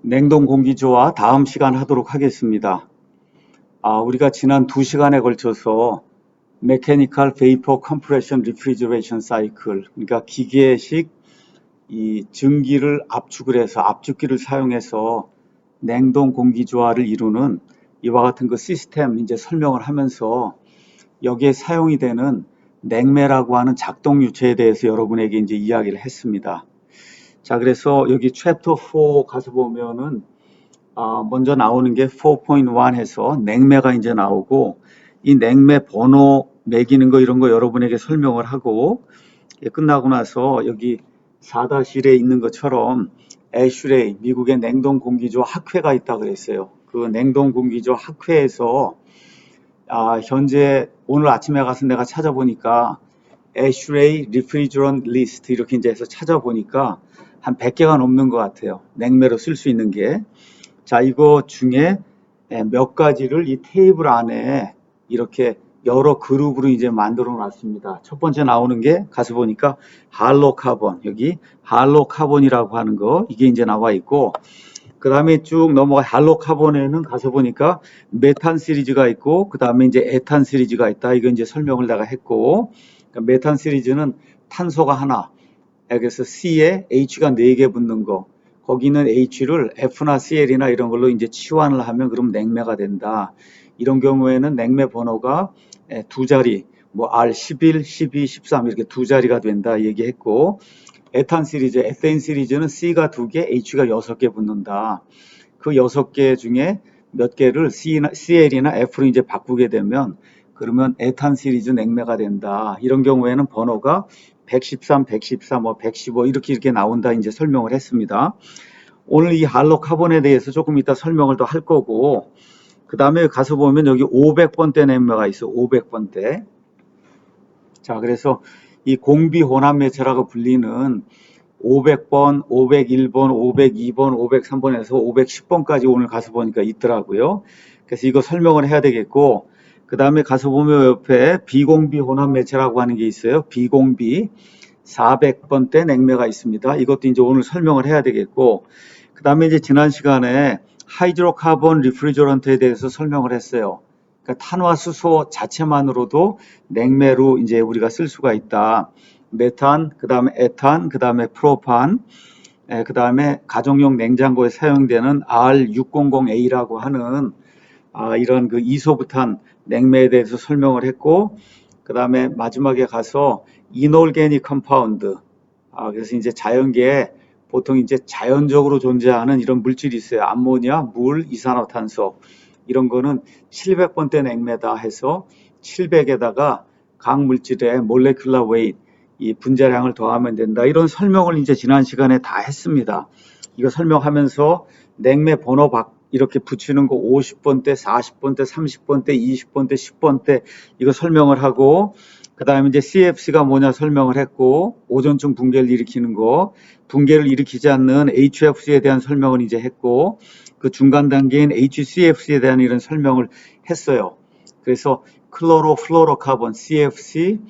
냉동 공기조와 다음 시간 하도록 하겠습니다. 우리가 지난 2시간에 걸쳐서 Mechanical Vapor Compression Refrigeration Cycle, 그러니까 기계식 이 증기를 압축을 해서 압축기를 사용해서 냉동 공기조화를 이루는 이와 같은 그 시스템 이제 설명을 하면서 여기에 사용이 되는 냉매라고 하는 작동 유체에 대해서 여러분에게 이제 이야기를 했습니다. 자, 그래서 여기 챕터 4 가서 보면은 먼저 나오는 게 4.1 해서 냉매가 이제 나오고, 이 냉매 번호 매기는 거 이런 거 여러분에게 설명을 하고, 끝나고 나서 여기 4-1에 있는 것처럼 애슐레이 미국의 냉동 공기조 학회가 있다 그랬어요. 그 냉동 공기조 학회에서 현재 오늘 아침에 가서 내가 찾아보니까 애슐레이 리프리저런트 리스트 이렇게 이제 해서 찾아보니까 한 100개가 넘는 것 같아요. 냉매로 쓸 수 있는 게. 자, 이거 중에 몇 가지를 이 테이블 안에 이렇게 여러 그룹으로 이제 만들어 놨습니다. 첫 번째 나오는 게 가서 보니까 할로 카본, 여기 할로 카본이라고 하는 거, 이게 이제 나와 있고, 그 다음에 쭉 넘어가 할로 카본에는 가서 보니까 메탄 시리즈가 있고, 그 다음에 이제 에탄 시리즈가 있다. 이거 이제 설명을 내가 했고, 그러니까 메탄 시리즈는 탄소가 하나, 그래서 C에 H가 4개 붙는 거, 거기는 H를 F나 Cl이나 이런 걸로 이제 치환을 하면 그럼 냉매가 된다. 이런 경우에는 냉매 번호가 두 자리, 뭐 R11, 12, 13 이렇게 두 자리가 된다 얘기했고, 에탄 시리즈, 에테인 시리즈는 C가 2개, H가 6개 붙는다. 그 6개 중에 몇 개를 Cl이나 F로 이제 바꾸게 되면 그러면 에탄 시리즈 냉매가 된다. 이런 경우에는 번호가 113, 114, 뭐 115 이렇게 나온다 이제 설명을 했습니다. 오늘 이 할로 카본에 대해서 조금 이따 설명을 더 할 거고, 그 다음에 가서 보면 여기 500번대 냉매가 있어. 500번대. 자, 그래서 이 공비 혼합 매체라고 불리는 500번, 501번, 502번, 503번에서 510번까지 오늘 가서 보니까 있더라고요. 그래서 이거 설명을 해야 되겠고, 그 다음에 가서 보면 옆에 비공비 혼합 매체라고 하는 게 있어요. 비공비 400번대 냉매가 있습니다. 이것도 이제 오늘 설명을 해야 되겠고, 그 다음에 이제 지난 시간에 하이드로카본 리프리저런트에 대해서 설명을 했어요. 그러니까 탄화수소 자체만으로도 냉매로 이제 우리가 쓸 수가 있다. 메탄, 그 다음에 에탄, 그 다음에 프로판, 그 다음에 가정용 냉장고에 사용되는 R600A라고 하는 이런 그 이소부탄 냉매에 대해서 설명을 했고, 그 다음에 마지막에 가서 이놀게닉 컴파운드, 그래서 이제 자연계에 보통 이제 자연적으로 존재하는 이런 물질이 있어요. 암모니아, 물, 이산화탄소. 이런 거는 700번대 냉매다 해서 700에다가 각 물질의 몰레큘러 웨이트, 이 분자량을 더하면 된다. 이런 설명을 이제 지난 시간에 다 했습니다. 이거 설명하면서 냉매 번호 이렇게 붙이는 거 50번대, 40번대, 30번대, 20번대, 10번대 이거 설명을 하고, 그 다음에 이제 CFC가 뭐냐 설명을 했고, 오존층 붕괴를 일으키는 거, 붕괴를 일으키지 않는 HFC에 대한 설명을 이제 했고, 그 중간 단계인 HCFC에 대한 이런 설명을 했어요. 그래서 클로로플로로카본 CFC,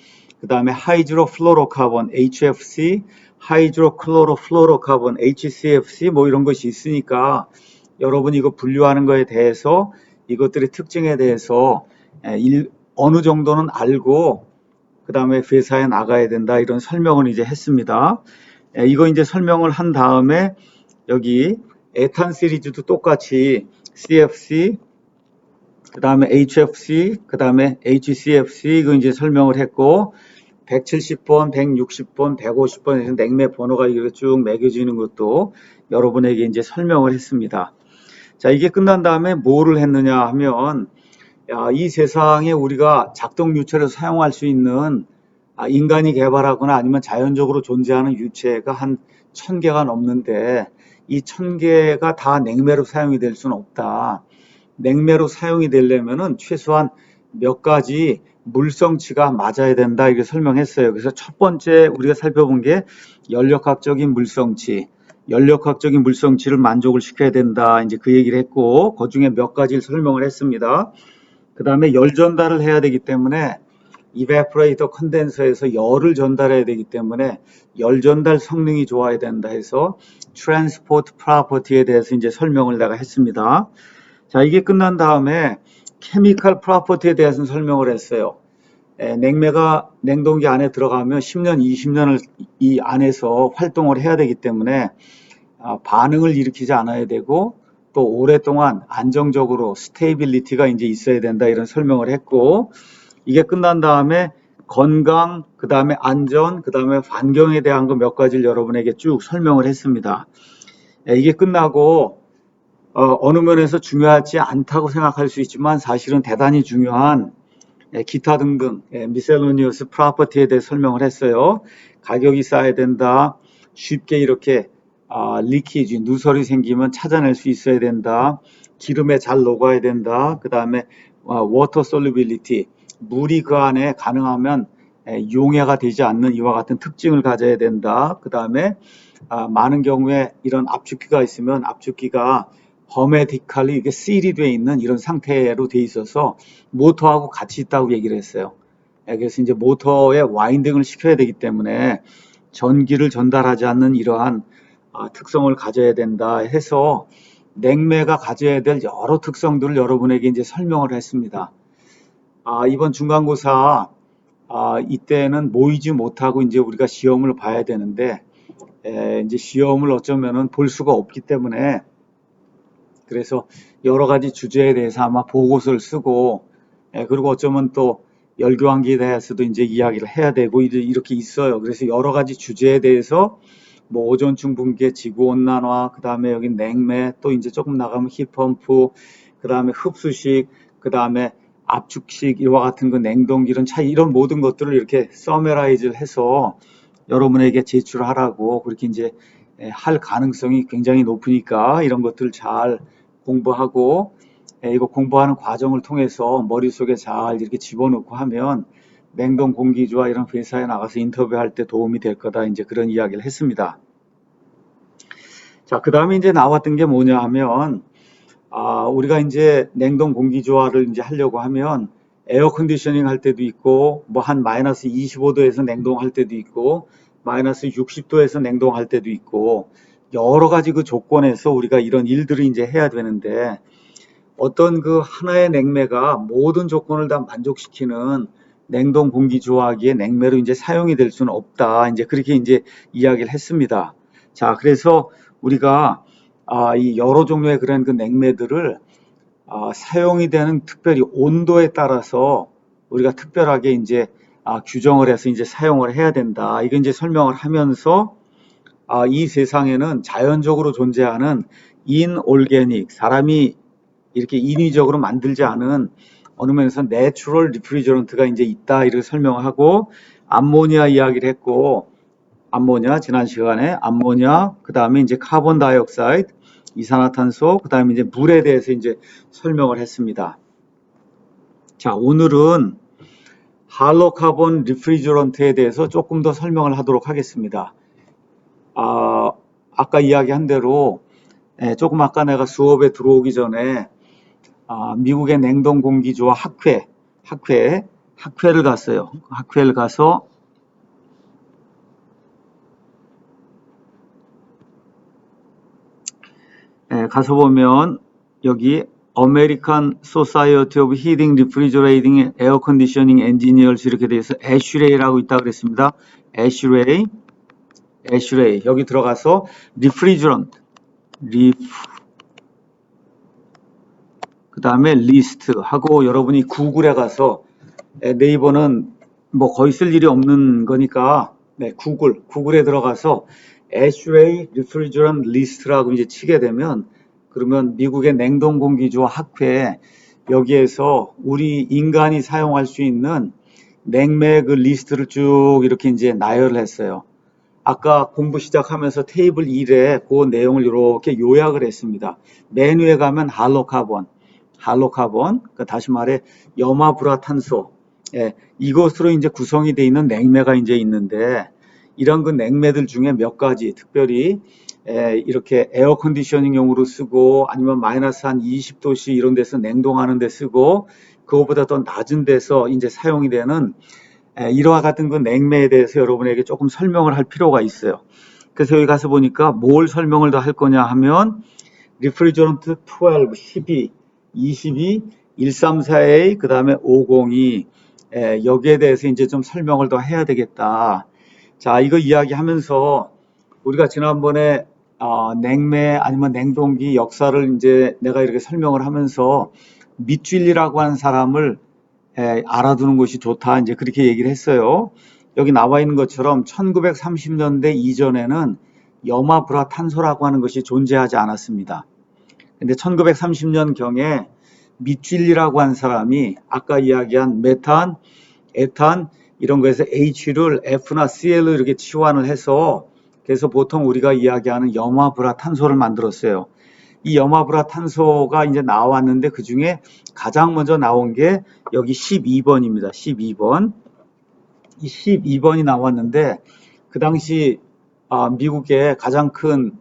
그 다음에 하이드로플로로카본 HFC, 하이드로클로로플로로카본 HCFC 뭐 이런 것이 있으니까 여러분 이거 분류하는 거에 대해서 이것들의 특징에 대해서 어느 정도는 알고 그 다음에 회사에 나가야 된다 이런 설명을 이제 했습니다. 이거 이제 설명을 한 다음에 여기 에탄 시리즈도 똑같이 CFC, 그 다음에 HFC, 그 다음에 HCFC 이거 이제 설명을 했고 170번, 160번, 150번 냉매 번호가 이렇게 쭉 매겨지는 것도 여러분에게 이제 설명을 했습니다. 자, 이게 끝난 다음에 뭐를 했느냐 하면 이 세상에 우리가 작동 유체로 사용할 수 있는 인간이 개발하거나 아니면 자연적으로 존재하는 유체가 한 1000개가 넘는데 이 1000개가 다 냉매로 사용이 될 수는 없다. 냉매로 사용이 되려면은 최소한 몇 가지 물성치가 맞아야 된다 이렇게 설명했어요. 그래서 첫 번째 우리가 살펴본 게 연력학적인 물성치, 연력학적인 물성치를 만족을 시켜야 된다. 이제 그 얘기를 했고 그 중에 몇 가지를 설명을 했습니다. 그 다음에 열 전달을 해야 되기 때문에 이베퍼레이터 컨덴서에서 열을 전달해야 되기 때문에 열 전달 성능이 좋아야 된다 해서 트랜스포트 프로퍼티에 대해서 이제 설명을 내가 했습니다. 자, 이게 끝난 다음에 케미컬 프로퍼티에 대해서 설명을 했어요. 냉매가 냉동기 안에 들어가면 10년, 20년을 이 안에서 활동을 해야 되기 때문에 반응을 일으키지 않아야 되고 또 오랫동안 안정적으로 스테이빌리티가 이제 있어야 된다 이런 설명을 했고, 이게 끝난 다음에 건강, 그 다음에 안전, 그 다음에 환경에 대한 거 몇 가지를 여러분에게 쭉 설명을 했습니다. 이게 끝나고 어느 면에서 중요하지 않다고 생각할 수 있지만 사실은 대단히 중요한 기타 등등 미셀로니어스 프로퍼티에 대해 설명을 했어요. 가격이 싸야 된다. 쉽게 이렇게 리키지, 누설이 생기면 찾아낼 수 있어야 된다. 기름에 잘 녹아야 된다. 그 다음에 워터 솔루빌리티, 물이 그 안에 가능하면 용해가 되지 않는 이와 같은 특징을 가져야 된다. 그 다음에 많은 경우에 이런 압축기가 있으면 압축기가 허메디칼리 이게 실이 되어 있는 이런 상태로 되어 있어서 모터하고 같이 있다고 얘기를 했어요. 그래서 이제 모터에 와인딩을 시켜야 되기 때문에 전기를 전달하지 않는 이러한 특성을 가져야 된다 해서 냉매가 가져야 될 여러 특성들을 여러분에게 이제 설명을 했습니다. 이번 중간고사 이때는 모이지 못하고 이제 우리가 시험을 봐야 되는데 이제 시험을 어쩌면은 볼 수가 없기 때문에 그래서 여러 가지 주제에 대해서 아마 보고서를 쓰고 그리고 어쩌면 또 열교환기에 대해서도 이제 이야기를 해야 되고 이렇게 있어요. 그래서 여러 가지 주제에 대해서 뭐 오존층 붕괴, 지구온난화, 그 다음에 여기 냉매, 또 이제 조금 나가면 히펌프, 그 다음에 흡수식, 그 다음에 압축식 이와 같은 그 냉동기 이런 차이 이런 모든 것들을 이렇게 서머라이즈를 해서 여러분에게 제출하라고 그렇게 이제 할 가능성이 굉장히 높으니까 이런 것들 잘 공부하고 이거 공부하는 과정을 통해서 머릿속에 잘 이렇게 집어넣고 하면 냉동 공기주와 이런 회사에 나가서 인터뷰할 때 도움이 될 거다 이제 그런 이야기를 했습니다. 자, 그 다음에 이제 나왔던 게 뭐냐 하면 우리가 이제 냉동 공기조화를 이제 하려고 하면 에어 컨디셔닝 할 때도 있고 뭐 한 마이너스 25도에서 냉동할 때도 있고 마이너스 60도에서 냉동할 때도 있고 여러 가지 그 조건에서 우리가 이런 일들을 이제 해야 되는데 어떤 그 하나의 냉매가 모든 조건을 다 만족시키는 냉동 공기 조화기의 냉매로 이제 사용이 될 수는 없다. 이제 그렇게 이제 이야기를 했습니다. 자, 그래서 우리가 이 여러 종류의 그런 그 냉매들을 사용이 되는 특별히 온도에 따라서 우리가 특별하게 이제 규정을 해서 이제 사용을 해야 된다. 이거 이제 설명을 하면서 이 세상에는 자연적으로 존재하는 인올게닉, 사람이 이렇게 인위적으로 만들지 않은 어느 면에서 내추럴 리프리저런트가 이제 있다 이렇게 설명하고 암모니아 이야기를 했고 암모니아 지난 시간에 암모니아 그 다음에 이제 카본 다이옥사이드 이산화탄소 그 다음에 이제 물에 대해서 이제 설명을 했습니다. 자, 오늘은 할로카본 리프리저런트에 대해서 조금 더 설명을 하도록 하겠습니다. 아까 이야기한 대로 조금 아까 내가 수업에 들어오기 전에 미국의 냉동공기조화 학회를 갔어요. 학회를 가서 가서 보면 여기 American Society of Heating, Refrigerating, Air Conditioning Engineers 이렇게 되어 있어 애슈레이라고 있다 그랬습니다. 애슈레이 여기 들어가서 refrigerant 그 다음에 리스트 하고 여러분이 구글에 가서 네이버는 뭐 거의 쓸 일이 없는 거니까 구글에 들어가서 애슈레이 리프리저런트 리스트라고 이제 치게 되면 그러면 미국의 냉동공기조화 학회 여기에서 우리 인간이 사용할 수 있는 냉매 그 리스트를 쭉 이렇게 이제 나열을 했어요. 아까 공부 시작하면서 테이블 1에 그 내용을 이렇게 요약을 했습니다. 맨 위에 가면 할로카본, 그러니까 다시 말해 염화불화탄소, 이것으로 이제 구성이 되어 있는 냉매가 이제 있는데 이런 그 냉매들 중에 몇 가지 특별히 이렇게 에어 컨디셔닝용으로 쓰고 아니면 마이너스 한 20도씨 이런 데서 냉동하는 데 쓰고 그거보다 더 낮은 데서 이제 사용이 되는 이러한 같은 그 냉매에 대해서 여러분에게 조금 설명을 할 필요가 있어요. 그래서 여기 가서 보니까 뭘 설명을 더 할 거냐 하면 리프리저런트 12, 12, 22, 134A, 그 다음에 502, 여기에 대해서 이제 좀 설명을 더 해야 되겠다. 자, 이거 이야기하면서 우리가 지난번에 냉매 아니면 냉동기 역사를 이제 내가 이렇게 설명을 하면서 밑줄리라고 하는 사람을 알아두는 것이 좋다. 이제 그렇게 얘기를 했어요. 여기 나와 있는 것처럼 1930년대 이전에는 염화불화탄소라고 하는 것이 존재하지 않았습니다. 근데 1930년경에 밑줄리라고 한 사람이 아까 이야기한 메탄, 에탄 이런 거에서 H를 F나 Cl로 이렇게 치환을 해서 그래서 보통 우리가 이야기하는 염화불화탄소를 만들었어요. 이 염화불화탄소가 이제 나왔는데 그 중에 가장 먼저 나온 게 여기 12번입니다. 12번. 이 12번이 나왔는데 그 당시 미국의 가장 큰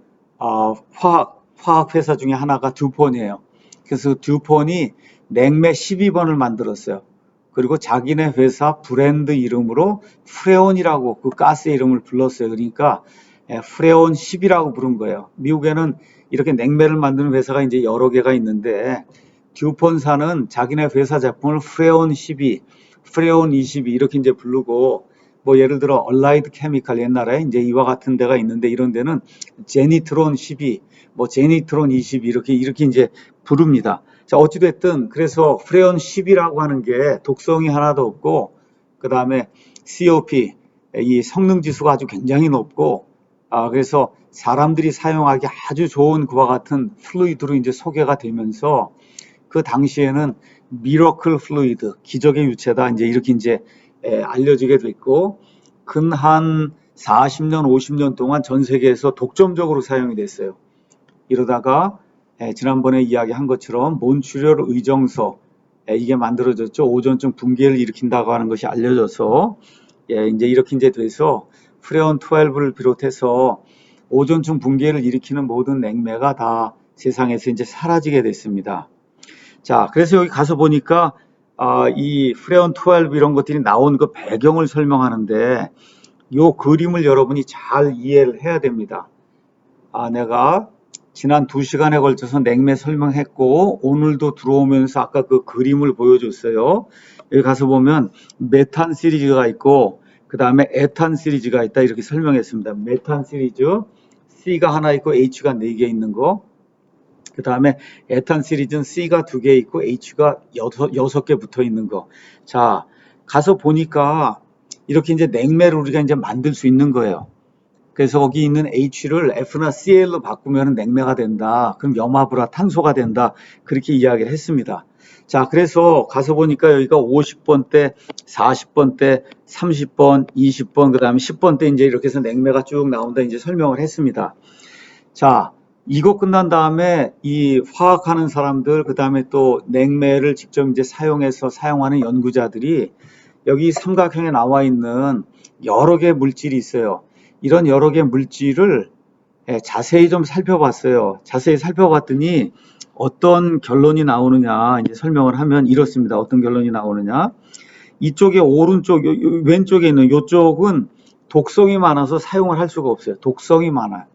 화학 회사 중에 하나가 듀폰이에요. 그래서 듀폰이 냉매 12번을 만들었어요. 그리고 자기네 회사 브랜드 이름으로 프레온이라고 그 가스 이름을 불렀어요. 그러니까 프레온 10이라고 부른 거예요. 미국에는 이렇게 냉매를 만드는 회사가 이제 여러 개가 있는데 듀폰사는 자기네 회사 제품을 프레온 12, 프레온 22 이렇게 이제 부르고 뭐 예를 들어 얼라이드 케미칼 옛날에 이제 이와 같은 데가 있는데 이런 데는 제니트론 12, 뭐 제니트론 22 이렇게 이제 부릅니다. 자, 어찌됐든 그래서 프레온 10이라고 하는 게 독성이 하나도 없고 그 다음에 COP 이 성능 지수가 아주 굉장히 높고 그래서 사람들이 사용하기 아주 좋은 그와 같은 플루이드로 이제 소개가 되면서 그 당시에는 미러클 플루이드 기적의 유체다 이제 이렇게 알려지게 됐고 근 한 40년 50년 동안 전 세계에서 독점적으로 사용이 됐어요. 이러다가 지난번에 이야기한 것처럼 몬트리올 의정서 이게 만들어졌죠. 오존층 붕괴를 일으킨다고 하는 것이 알려져서 이제 이렇게 이제 돼서 프레온 12를 비롯해서 오존층 붕괴를 일으키는 모든 냉매가 다 세상에서 이제 사라지게 됐습니다. 자, 그래서 여기 가서 보니까 이 프레온 12 이런 것들이 나온 그 배경을 설명하는데 요 그림을 여러분이 잘 이해를 해야 됩니다. 내가 지난 2시간에 걸쳐서 냉매 설명했고 오늘도 들어오면서 아까 그 그림을 보여줬어요. 여기 가서 보면 메탄 시리즈가 있고 그 다음에 에탄 시리즈가 있다 이렇게 설명했습니다. 메탄 시리즈 C가 하나 있고 H가 4개 있는 거. 그 다음에 에탄 시리즈는 C가 2개 있고 H가 6개 붙어 있는 거. 자, 가서 보니까 이렇게 이제 냉매를 우리가 이제 만들 수 있는 거예요. 그래서 거기 있는 H를 F나 Cl로 바꾸면 냉매가 된다. 그럼 염화불화탄소가 된다. 그렇게 이야기를 했습니다. 자, 그래서 가서 보니까 여기가 50번대, 40번대, 30번, 20번, 그 다음에 10번대 이제 이렇게 해서 냉매가 쭉 나온다. 이제 설명을 했습니다. 자, 이거 끝난 다음에 이 화학하는 사람들, 그 다음에 또 냉매를 직접 이제 사용해서 사용하는 연구자들이 여기 삼각형에 나와 있는 여러 개의 물질이 있어요. 이런 여러 개의 물질을 자세히 좀 살펴봤어요. 자세히 살펴봤더니 어떤 결론이 나오느냐 이제 설명을 하면 이렇습니다. 어떤 결론이 나오느냐. 이쪽에 오른쪽, 왼쪽에 있는 이쪽은 독성이 많아서 사용을 할 수가 없어요. 독성이 많아요.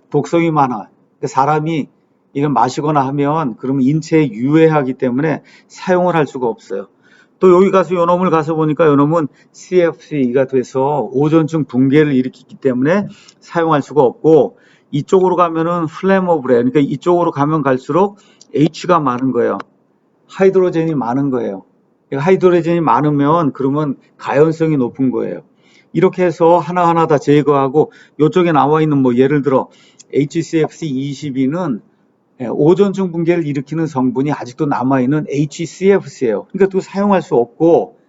독성이 많아. 사람이 이걸 마시거나 하면 그러면 인체에 유해하기 때문에 사용을 할 수가 없어요. 또 여기 가서 요놈을 가서 보니까 요놈은 CFC가 돼서 오존층 붕괴를 일으키기 때문에 사용할 수가 없고 이쪽으로 가면은 플레머블에 그러니까 이쪽으로 가면 갈수록 H가 많은 거예요. 하이드로젠이 많은 거예요. 하이드로젠이 많으면 그러면 가연성이 높은 거예요. 이렇게 해서 하나하나 다 제거하고 이쪽에 나와 있는 뭐 예를 들어 HCFC22는 오존층 붕괴를 일으키는 성분이 아직도 남아있는 HCFC예요. 그러니까 또 사용할 수 없고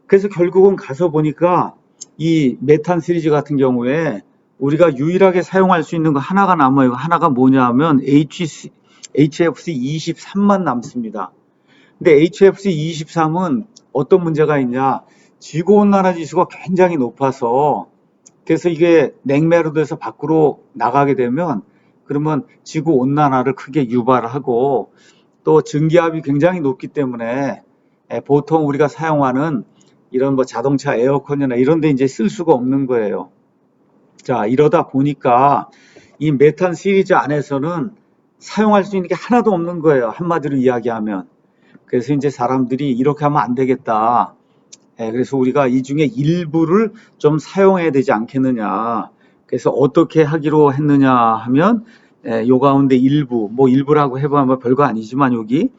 그래서 결국은 가서 보니까 이 메탄 시리즈 같은 경우에 우리가 유일하게 사용할 수 있는 거 하나가 남아요. 하나가 뭐냐 하면 HFC23만 남습니다. 근데 HFC23은 어떤 문제가 있냐 지구온난화 지수가 굉장히 높아서 그래서 이게 냉매로 돼서 밖으로 나가게 되면 그러면 지구온난화를 크게 유발하고 또 증기압이 굉장히 높기 때문에 보통 우리가 사용하는 이런 뭐 자동차 에어컨이나 이런 데 이제 쓸 수가 없는 거예요. 자, 이러다 보니까 이 메탄 시리즈 안에서는 사용할 수 있는 게 하나도 없는 거예요. 한마디로 이야기하면. 그래서 이제 사람들이 이렇게 하면 안 되겠다. 그래서 우리가 이 중에 일부를 좀 사용해야 되지 않겠느냐. 그래서 어떻게 하기로 했느냐 하면 요 가운데 일부, 뭐 일부라고 해보면 별거 아니지만 여기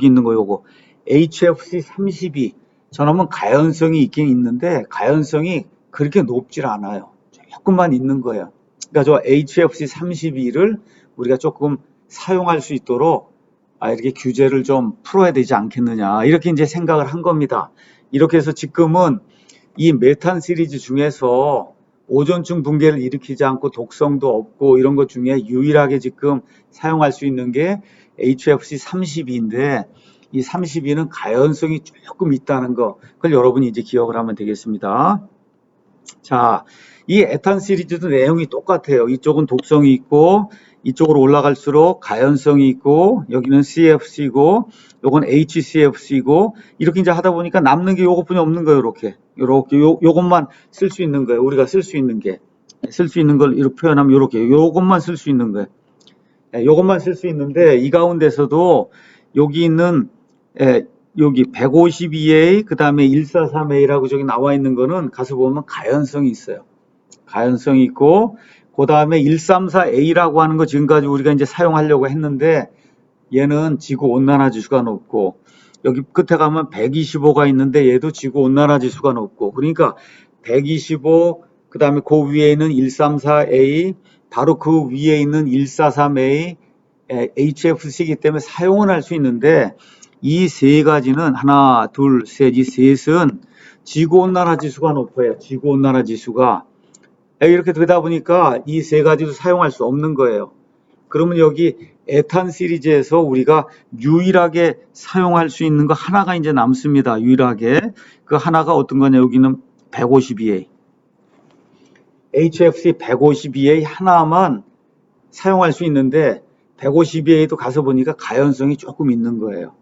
있는 거 요거 HFC 32 저놈은 가연성이 있긴 있는데 가연성이 그렇게 높질 않아요. 조금만 있는 거예요. 그러니까 저 HFC 32를 우리가 조금 사용할 수 있도록 이렇게 규제를 좀 풀어야 되지 않겠느냐 이렇게 이제 생각을 한 겁니다. 이렇게 해서 지금은 이 메탄 시리즈 중에서 오존층 붕괴를 일으키지 않고 독성도 없고 이런 것 중에 유일하게 지금 사용할 수 있는 게 HFC 32인데 이 32는 가연성이 조금 있다는 거 그걸 여러분이 이제 기억을 하면 되겠습니다. 자, 이 에탄 시리즈도 내용이 똑같아요. 이쪽은 독성이 있고 이쪽으로 올라갈수록 가연성이 있고 여기는 CFC고 요건 HCFC고 이렇게 이제 하다 보니까 남는 게 요것뿐이 없는 거예요. 이렇게 요것만 쓸 수 있는 거예요. 우리가 쓸 수 있는 게 쓸 수 있는 걸 이렇게 표현하면 요렇게 요것만 쓸 수 있는 거예요. 요것만 쓸 수 있는데 이 가운데서도 여기 있는 여기 152A 그 다음에 143A라고 저기 나와 있는 거는 가서 보면 가연성이 있어요. 가연성이 있고 그 다음에 134A라고 하는 거 지금까지 우리가 이제 사용하려고 했는데 얘는 지구 온난화 지수가 높고 여기 끝에 가면 125가 있는데 얘도 지구 온난화 지수가 높고 그러니까 125 그 다음에 그 위에 있는 134A 바로 그 위에 있는 143A HFC이기 때문에 사용은 할 수 있는데 이 세 가지는 하나 둘 셋 이 셋은 지구 온난화 지수가 높아요. 지구 온난화 지수가 이렇게 되다 보니까 이 세 가지도 사용할 수 없는 거예요. 그러면 여기 에탄 시리즈에서 우리가 유일하게 사용할 수 있는 거 하나가 이제 남습니다. 유일하게. 그 하나가 어떤 거냐. 여기는 152A. HFC 152A 하나만 사용할 수 있는데 152A도 가서 보니까 가연성이 조금 있는 거예요.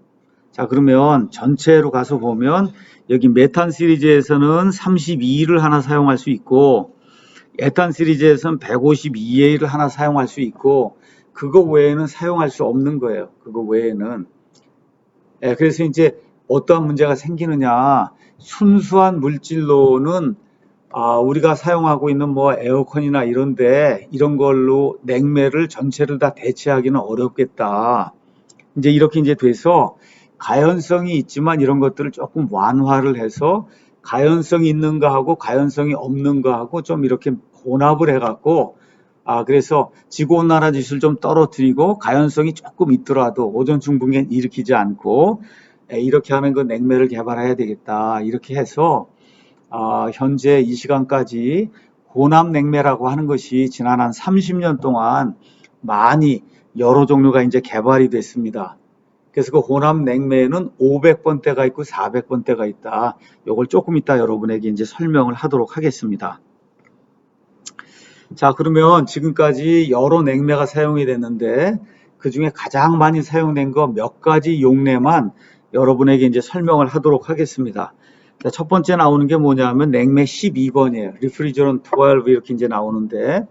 자, 그러면 전체로 가서 보면 여기 메탄 시리즈에서는 32를 하나 사용할 수 있고 에탄 시리즈에서는 152A를 하나 사용할 수 있고 그거 외에는 사용할 수 없는 거예요. 그거 외에는. 그래서 이제 어떠한 문제가 생기느냐. 순수한 물질로는 우리가 사용하고 있는 뭐 에어컨이나 이런데 이런 걸로 냉매를 전체를 다 대체하기는 어렵겠다. 이제 이렇게 이제 돼서 가연성이 있지만 이런 것들을 조금 완화를 해서 가연성이 있는 거하고 가연성이 없는 거하고 좀 이렇게 혼합을 해갖고 그래서 지구온난화 지수를 좀 떨어뜨리고 가연성이 조금 있더라도 오존층 붕괴는 일으키지 않고 이렇게 하는 그 냉매를 개발해야 되겠다. 이렇게 해서 현재 이 시간까지 혼합 냉매라고 하는 것이 지난 한 30년 동안 많이 여러 종류가 이제 개발이 됐습니다. 그래서 그 혼합 냉매에는 500번대가 있고 400번대가 있다. 이걸 조금 이따 여러분에게 이제 설명을 하도록 하겠습니다. 자, 그러면 지금까지 여러 냉매가 사용이 됐는데 그 중에 가장 많이 사용된 거 몇 가지 용례만 여러분에게 이제 설명을 하도록 하겠습니다. 자, 첫 번째 나오는 게 뭐냐면 냉매 12번이에요. Refrigerant 12 이렇게 이제 나오는데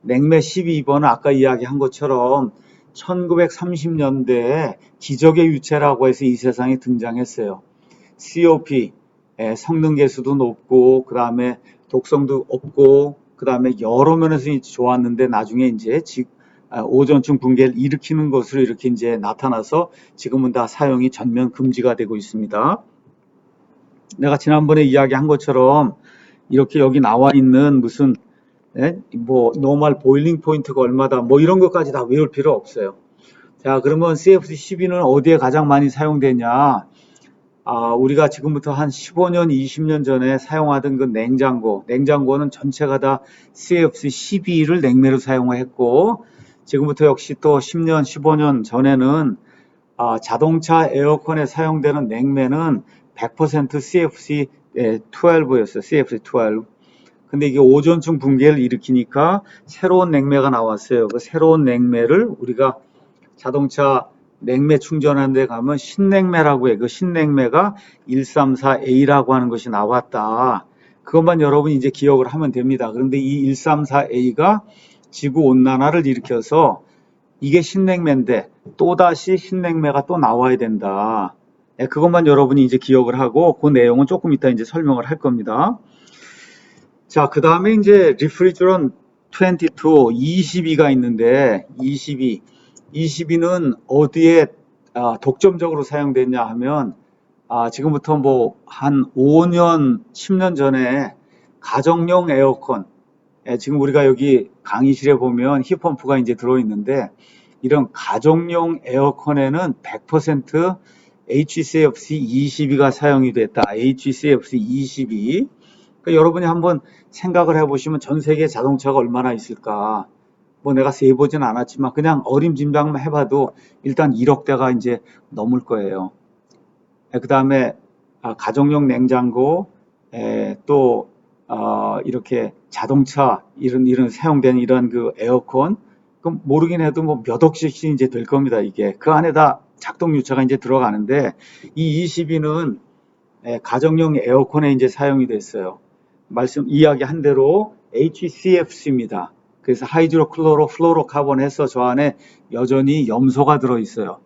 냉매 12번은 아까 이야기한 것처럼 1930년대에 기적의 유체라고 해서 이 세상에 등장했어요. COP, 성능 계수도 높고 그 다음에 독성도 없고 그 다음에 여러 면에서 좋았는데 나중에 이제 오존층 붕괴를 일으키는 것으로 이렇게 이제 나타나서 지금은 다 사용이 전면 금지가 되고 있습니다. 내가 지난번에 이야기한 것처럼 이렇게 여기 나와 있는 무슨 뭐 노멀 보일링 포인트가 얼마다 뭐 이런 것까지 다 외울 필요 없어요. 자, 그러면 CFC12는 어디에 가장 많이 사용되냐? 우리가 지금부터 한 15년, 20년 전에 사용하던 그 냉장고는 전체가 다 CFC12를 냉매로 사용했고 지금부터 역시 또 10년, 15년 전에는 자동차 에어컨에 사용되는 냉매는 100% CFC12였어요. CFC12. 근데 이게 오존층 붕괴를 일으키니까 새로운 냉매가 나왔어요. 그 새로운 냉매를 우리가 자동차 냉매 충전하는 데 가면 신냉매라고 해요. 그 신냉매가 134A라고 하는 것이 나왔다. 그것만 여러분이 이제 기억을 하면 됩니다. 그런데 이 134A가 지구온난화를 일으켜서 이게 신냉매인데 또다시 신냉매가 또 나와야 된다. 예, 그것만 여러분이 이제 기억을 하고 그 내용은 조금 이따 이제 설명을 할 겁니다. 자, 그 다음에 이제 리프리저런 22가 있는데 22는 어디에 독점적으로 사용됐냐 하면 지금부터 뭐 한 5년, 10년 전에 가정용 에어컨, 지금 우리가 여기 강의실에 보면 힙펌프가 이제 들어있는데 이런 가정용 에어컨에는 100% HCFC 22가 사용이 됐다. HCFC 22. 그러니까 여러분이 한번 생각을 해보시면 전 세계 자동차가 얼마나 있을까? 뭐 내가 세보진 않았지만 그냥 어림짐작만 해봐도 일단 1억 대가 이제 넘을 거예요. 그 다음에 가정용 냉장고, 또 이렇게 자동차 이런 사용된 이런 그 에어컨, 그럼 모르긴 해도 뭐 몇 억씩 이제 될 겁니다. 이게 그 안에다 작동 유차가 이제 들어가는데 이 22는 가정용 에어컨에 이제 사용이 됐어요. 이야기한 대로 HCFC입니다. 그래서 하이드로클로로 플로로카본 해서 저 안에 여전히 염소가 들어있어요.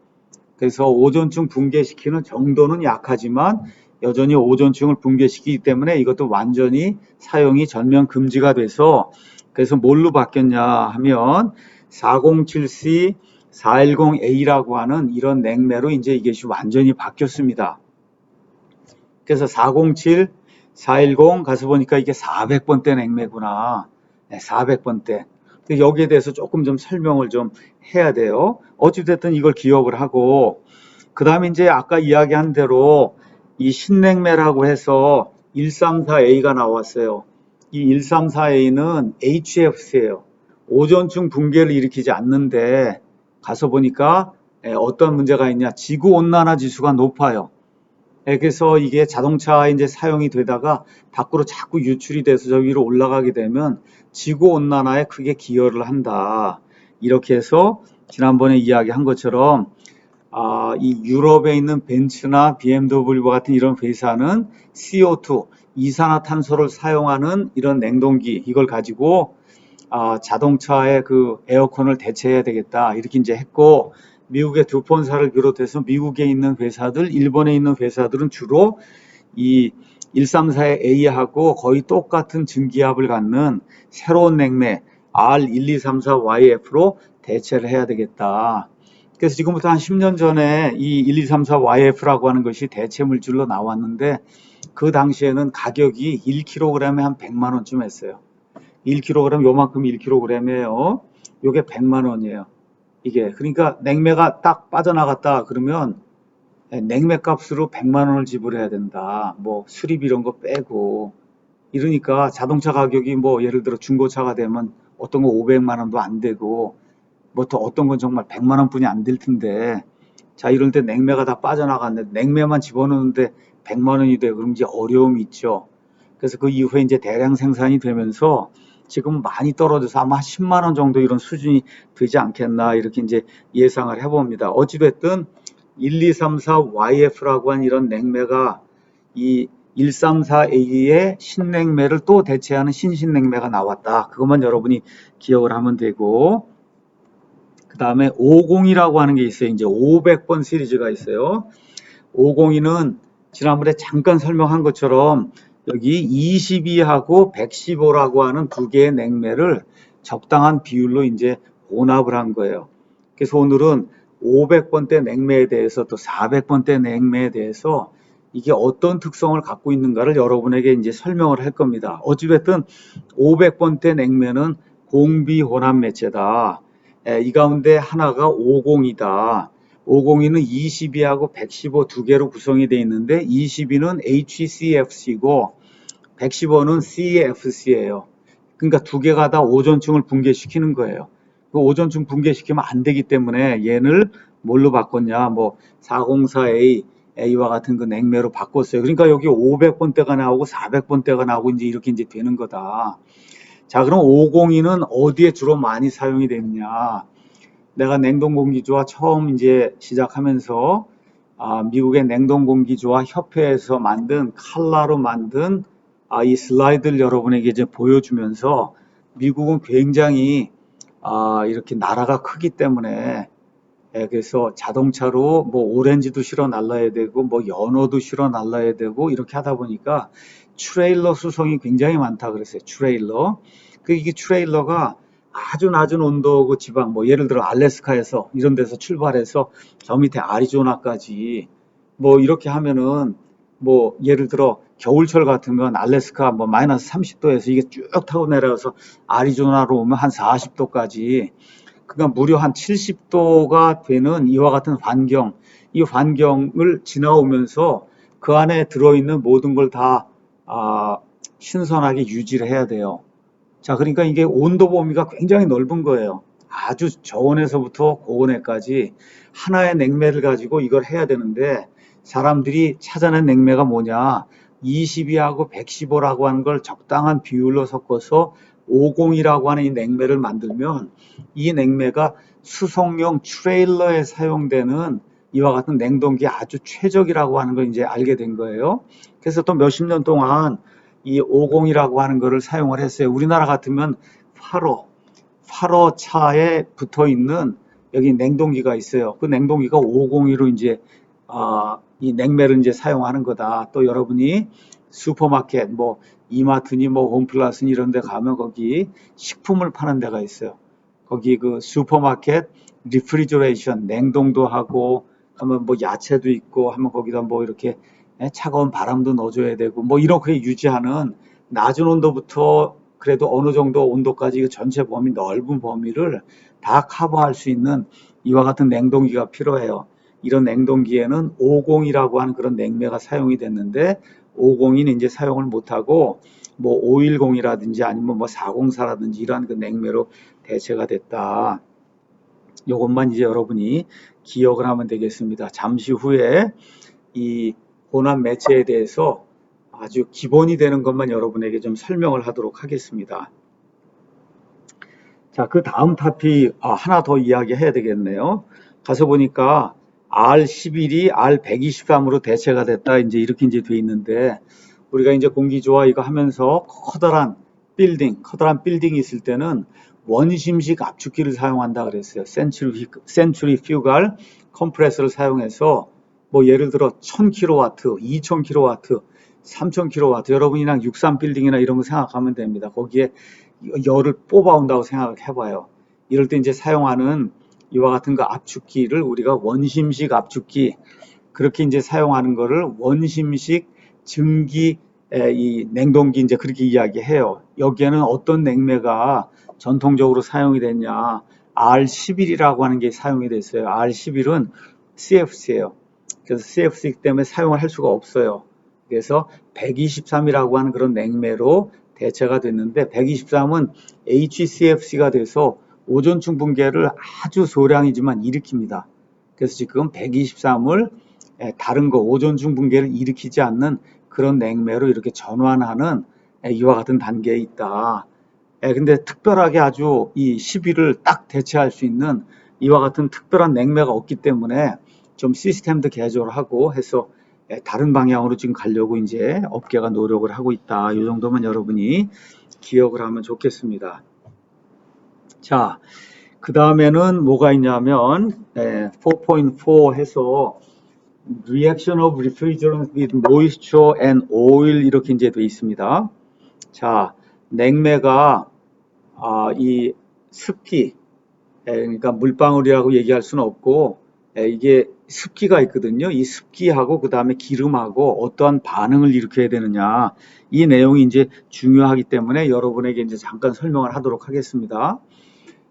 그래서 오존층 붕괴시키는 정도는 약하지만 여전히 오존층을 붕괴시키기 때문에 이것도 완전히 사용이 전면 금지가 돼서 그래서 뭘로 바뀌었냐 하면 407C 410A라고 하는 이런 냉매로 이제 이것이 완전히 바뀌었습니다. 그래서 407, 410 가서 보니까 이게 400번대 냉매구나. 400번대. 여기에 대해서 조금 좀 설명을 좀 해야 돼요. 어찌됐든 이걸 기억을 하고, 그 다음에 이제 아까 이야기한 대로 이 신냉매라고 해서 134A가 나왔어요. 이 134A는 HFC예요. 오존층 붕괴를 일으키지 않는데 가서 보니까 어떤 문제가 있냐. 지구온난화 지수가 높아요. 그래서 이게 자동차에 이제 사용이 되다가 밖으로 자꾸 유출이 돼서 저 위로 올라가게 되면 지구 온난화에 크게 기여를 한다. 이렇게 해서 지난번에 이야기한 것처럼 이 유럽에 있는 벤츠나 BMW와 같은 이런 회사는 CO2, 이산화탄소를 사용하는 이런 냉동기 이걸 가지고 자동차의 그 에어컨을 대체해야 되겠다. 이렇게 이제 했고 미국의 두폰사를 비롯해서 미국에 있는 회사들, 일본에 있는 회사들은 주로 이 134A하고 거의 똑같은 증기압을 갖는 새로운 냉매 R1234YF로 대체를 해야 되겠다. 그래서 지금부터 한 10년 전에 이 1234YF라고 하는 것이 대체 물질로 나왔는데 그 당시에는 가격이 1kg에 한 100만 원쯤 했어요. 1kg 요만큼 1kg이에요. 요게 100만 원이에요. 이게 그러니까 냉매가 딱 빠져나갔다 그러면 냉매 값으로 100만 원을 지불해야 된다. 뭐 수리비 이런 거 빼고 이러니까 자동차 가격이 뭐 예를 들어 중고차가 되면 어떤 거 500만 원도 안 되고 뭐 또 어떤 건 정말 100만 원뿐이 안 될 텐데 자 이럴 때 냉매가 다 빠져나갔는데 냉매만 집어넣는데 100만 원이 돼 그럼 이제 어려움이 있죠. 그래서 그 이후에 이제 대량 생산이 되면서 지금 많이 떨어져서 아마 10만 원 정도 이런 수준이 되지 않겠나 이렇게 이제 예상을 해봅니다. 어찌됐든 1234YF라고 한 이런 냉매가 이 134A의 신냉매를 또 대체하는 신신냉매가 나왔다. 그것만 여러분이 기억을 하면 되고 그 다음에 502라고 하는 게 있어요. 이제 500번 시리즈가 있어요. 502는 지난번에 잠깐 설명한 것처럼 여기 22하고 115라고 하는 두 개의 냉매를 적당한 비율로 이제 혼합을 한 거예요. 그래서 오늘은 500번대 냉매에 대해서 또 400번대 냉매에 대해서 이게 어떤 특성을 갖고 있는가를 여러분에게 이제 설명을 할 겁니다. 어찌됐든 500번대 냉매는 공비 혼합 매체다. 이 가운데 하나가 502다. 502는 22하고 115 두 개로 구성이 되어 있는데 22는 HCFC고 115는 CFC예요. 그러니까 두 개가 다 오존층을 붕괴시키는 거예요. 그 오존층 붕괴시키면 안 되기 때문에 얘를 뭘로 바꿨냐? 뭐 404A, A와 같은 그 냉매로 바꿨어요. 그러니까 여기 500번대가 나오고 400번대가 나오고 이렇게 이제 되는 거다. 자, 그럼 502는 어디에 주로 많이 사용이 되느냐? 내가 냉동공기조화 처음 이제 시작하면서 미국의 냉동공기조화 협회에서 만든 칼라로 만든 이 슬라이드를 여러분에게 이제 보여주면서 미국은 굉장히 이렇게 나라가 크기 때문에 그래서 자동차로 뭐 오렌지도 실어 날라야 되고 뭐 연어도 실어 날라야 되고 이렇게 하다 보니까 트레일러 수송이 굉장히 많다 그랬어요. 트레일러. 이게 트레일러가 아주 낮은 온도고 지방 뭐 예를 들어 알래스카에서 이런 데서 출발해서 저 밑에 아리조나까지 뭐 이렇게 하면은 뭐 예를 들어 겨울철 같은 건 알래스카 뭐 마이너스 30도에서 이게 쭉 타고 내려와서 아리조나로 오면 한 40도까지 그러니까 무려 한 70도가 되는 이와 같은 환경, 이 환경을 지나오면서 그 안에 들어있는 모든 걸 다 신선하게 유지를 해야 돼요. 자, 그러니까 이게 온도 범위가 굉장히 넓은 거예요. 아주 저온에서부터 고온에까지 하나의 냉매를 가지고 이걸 해야 되는데 사람들이 찾아낸 냉매가 뭐냐? 22하고 115라고 하는 걸 적당한 비율로 섞어서 50이라고 하는 이 냉매를 만들면 이 냉매가 수송용 트레일러에 사용되는 이와 같은 냉동기에 아주 최적이라고 하는 걸 이제 알게 된 거예요. 그래서 또 몇십 년 동안 이 50이라고 하는 거를 사용을 했어요. 우리나라 같으면 파로 차에 붙어 있는 여기 냉동기가 있어요. 그 냉동기가 502로 이제 이 냉매를 이제 사용하는 거다. 또 여러분이 슈퍼마켓 뭐 이마트니 뭐 홈플러스니 이런 데 가면 거기 식품을 파는 데가 있어요. 거기 그 슈퍼마켓 리프리저레이션 냉동도 하고 하면 뭐 야채도 있고 하면 거기다 뭐 이렇게 차가운 바람도 넣어줘야 되고 뭐 이렇게 유지하는 낮은 온도부터 그래도 어느 정도 온도까지 전체 범위 넓은 범위를 다 커버할 수 있는 이와 같은 냉동기가 필요해요. 이런 냉동기에는 50이라고 하는 그런 냉매가 사용이 됐는데 50은 이제 사용을 못하고 뭐 510이라든지 아니면 뭐 404라든지 이러한 그 냉매로 대체가 됐다. 이것만 이제 여러분이 기억을 하면 되겠습니다. 잠시 후에 이 혼합 매체에 대해서 아주 기본이 되는 것만 여러분에게 좀 설명을 하도록 하겠습니다. 자, 그 다음 탑이 하나 더 이야기해야 되겠네요. 가서 보니까 R11이 R123으로 대체가 됐다. 이제 이렇게 이제 돼 있는데 우리가 이제 공기조화 이거 하면서 커다란 빌딩이 있을 때는 원심식 압축기를 사용한다 그랬어요. 센트리퓨갈 컴프레서를 사용해서 뭐 예를 들어 1000kW, 2000kW, 3000kW 여러분이랑 63 빌딩이나 이런 거 생각하면 됩니다. 거기에 열을 뽑아온다고 생각을 해봐요. 이럴 때 이제 사용하는 이와 같은 그 압축기를 우리가 원심식 압축기 그렇게 이제 사용하는 거를 원심식 증기 이 냉동기 이제 그렇게 이야기해요. 여기에는 어떤 냉매가 전통적으로 사용이 됐냐? R11이라고 하는 게 사용이 됐어요. R11은 CFC예요. 그래서 CFC 때문에 사용을 할 수가 없어요. 그래서 123이라고 하는 그런 냉매로 대체가 됐는데 123은 HCFC가 돼서 오존층 붕괴를 아주 소량이지만 일으킵니다. 그래서 지금 123을 다른 거 오존층 붕괴를 일으키지 않는 그런 냉매로 이렇게 전환하는 이와 같은 단계에 있다. 근데 특별하게 아주 이 11을 딱 대체할 수 있는 이와 같은 특별한 냉매가 없기 때문에 좀 시스템도 개조를 하고 해서 다른 방향으로 지금 가려고 이제 업계가 노력을 하고 있다. 이 정도만 여러분이 기억을 하면 좋겠습니다. 자, 그 다음에는 뭐가 있냐면 4.4 해서 Reaction of refrigerant with moisture and oil 이렇게 이제 돼 있습니다. 자, 냉매가 이 습기, 그러니까 물방울이라고 얘기할 수는 없고 이게 습기가 있거든요. 이 습기하고 그 다음에 기름하고 어떠한 반응을 일으켜야 되느냐 이 내용이 이제 중요하기 때문에 여러분에게 이제 잠깐 설명을 하도록 하겠습니다.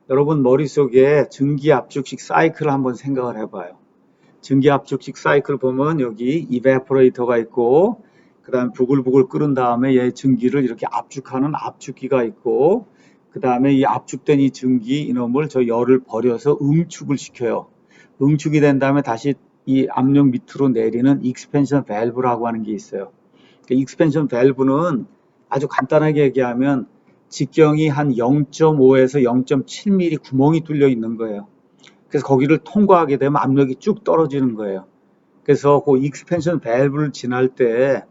여러분 머릿속에 증기압축식 사이클을 한번 생각을 해봐요. 증기압축식 사이클 보면 여기 이베포레이터가 있고 그 다음에 부글부글 끓은 다음에 얘 증기를 이렇게 압축하는 압축기가 있고 그 다음에 이 압축된 이 증기 이놈을 저 열을 버려서 응축을 시켜요. 응축이 된 다음에 다시 이 압력 밑으로 내리는 익스펜션 밸브라고 하는 게 있어요. 익스펜션 밸브는 아주 간단하게 얘기하면 직경이 한 0.5에서 0.7mm 구멍이 뚫려 있는 거예요. 그래서 거기를 통과하게 되면 압력이 쭉 떨어지는 거예요. 그래서 그 익스펜션 밸브를 지날 때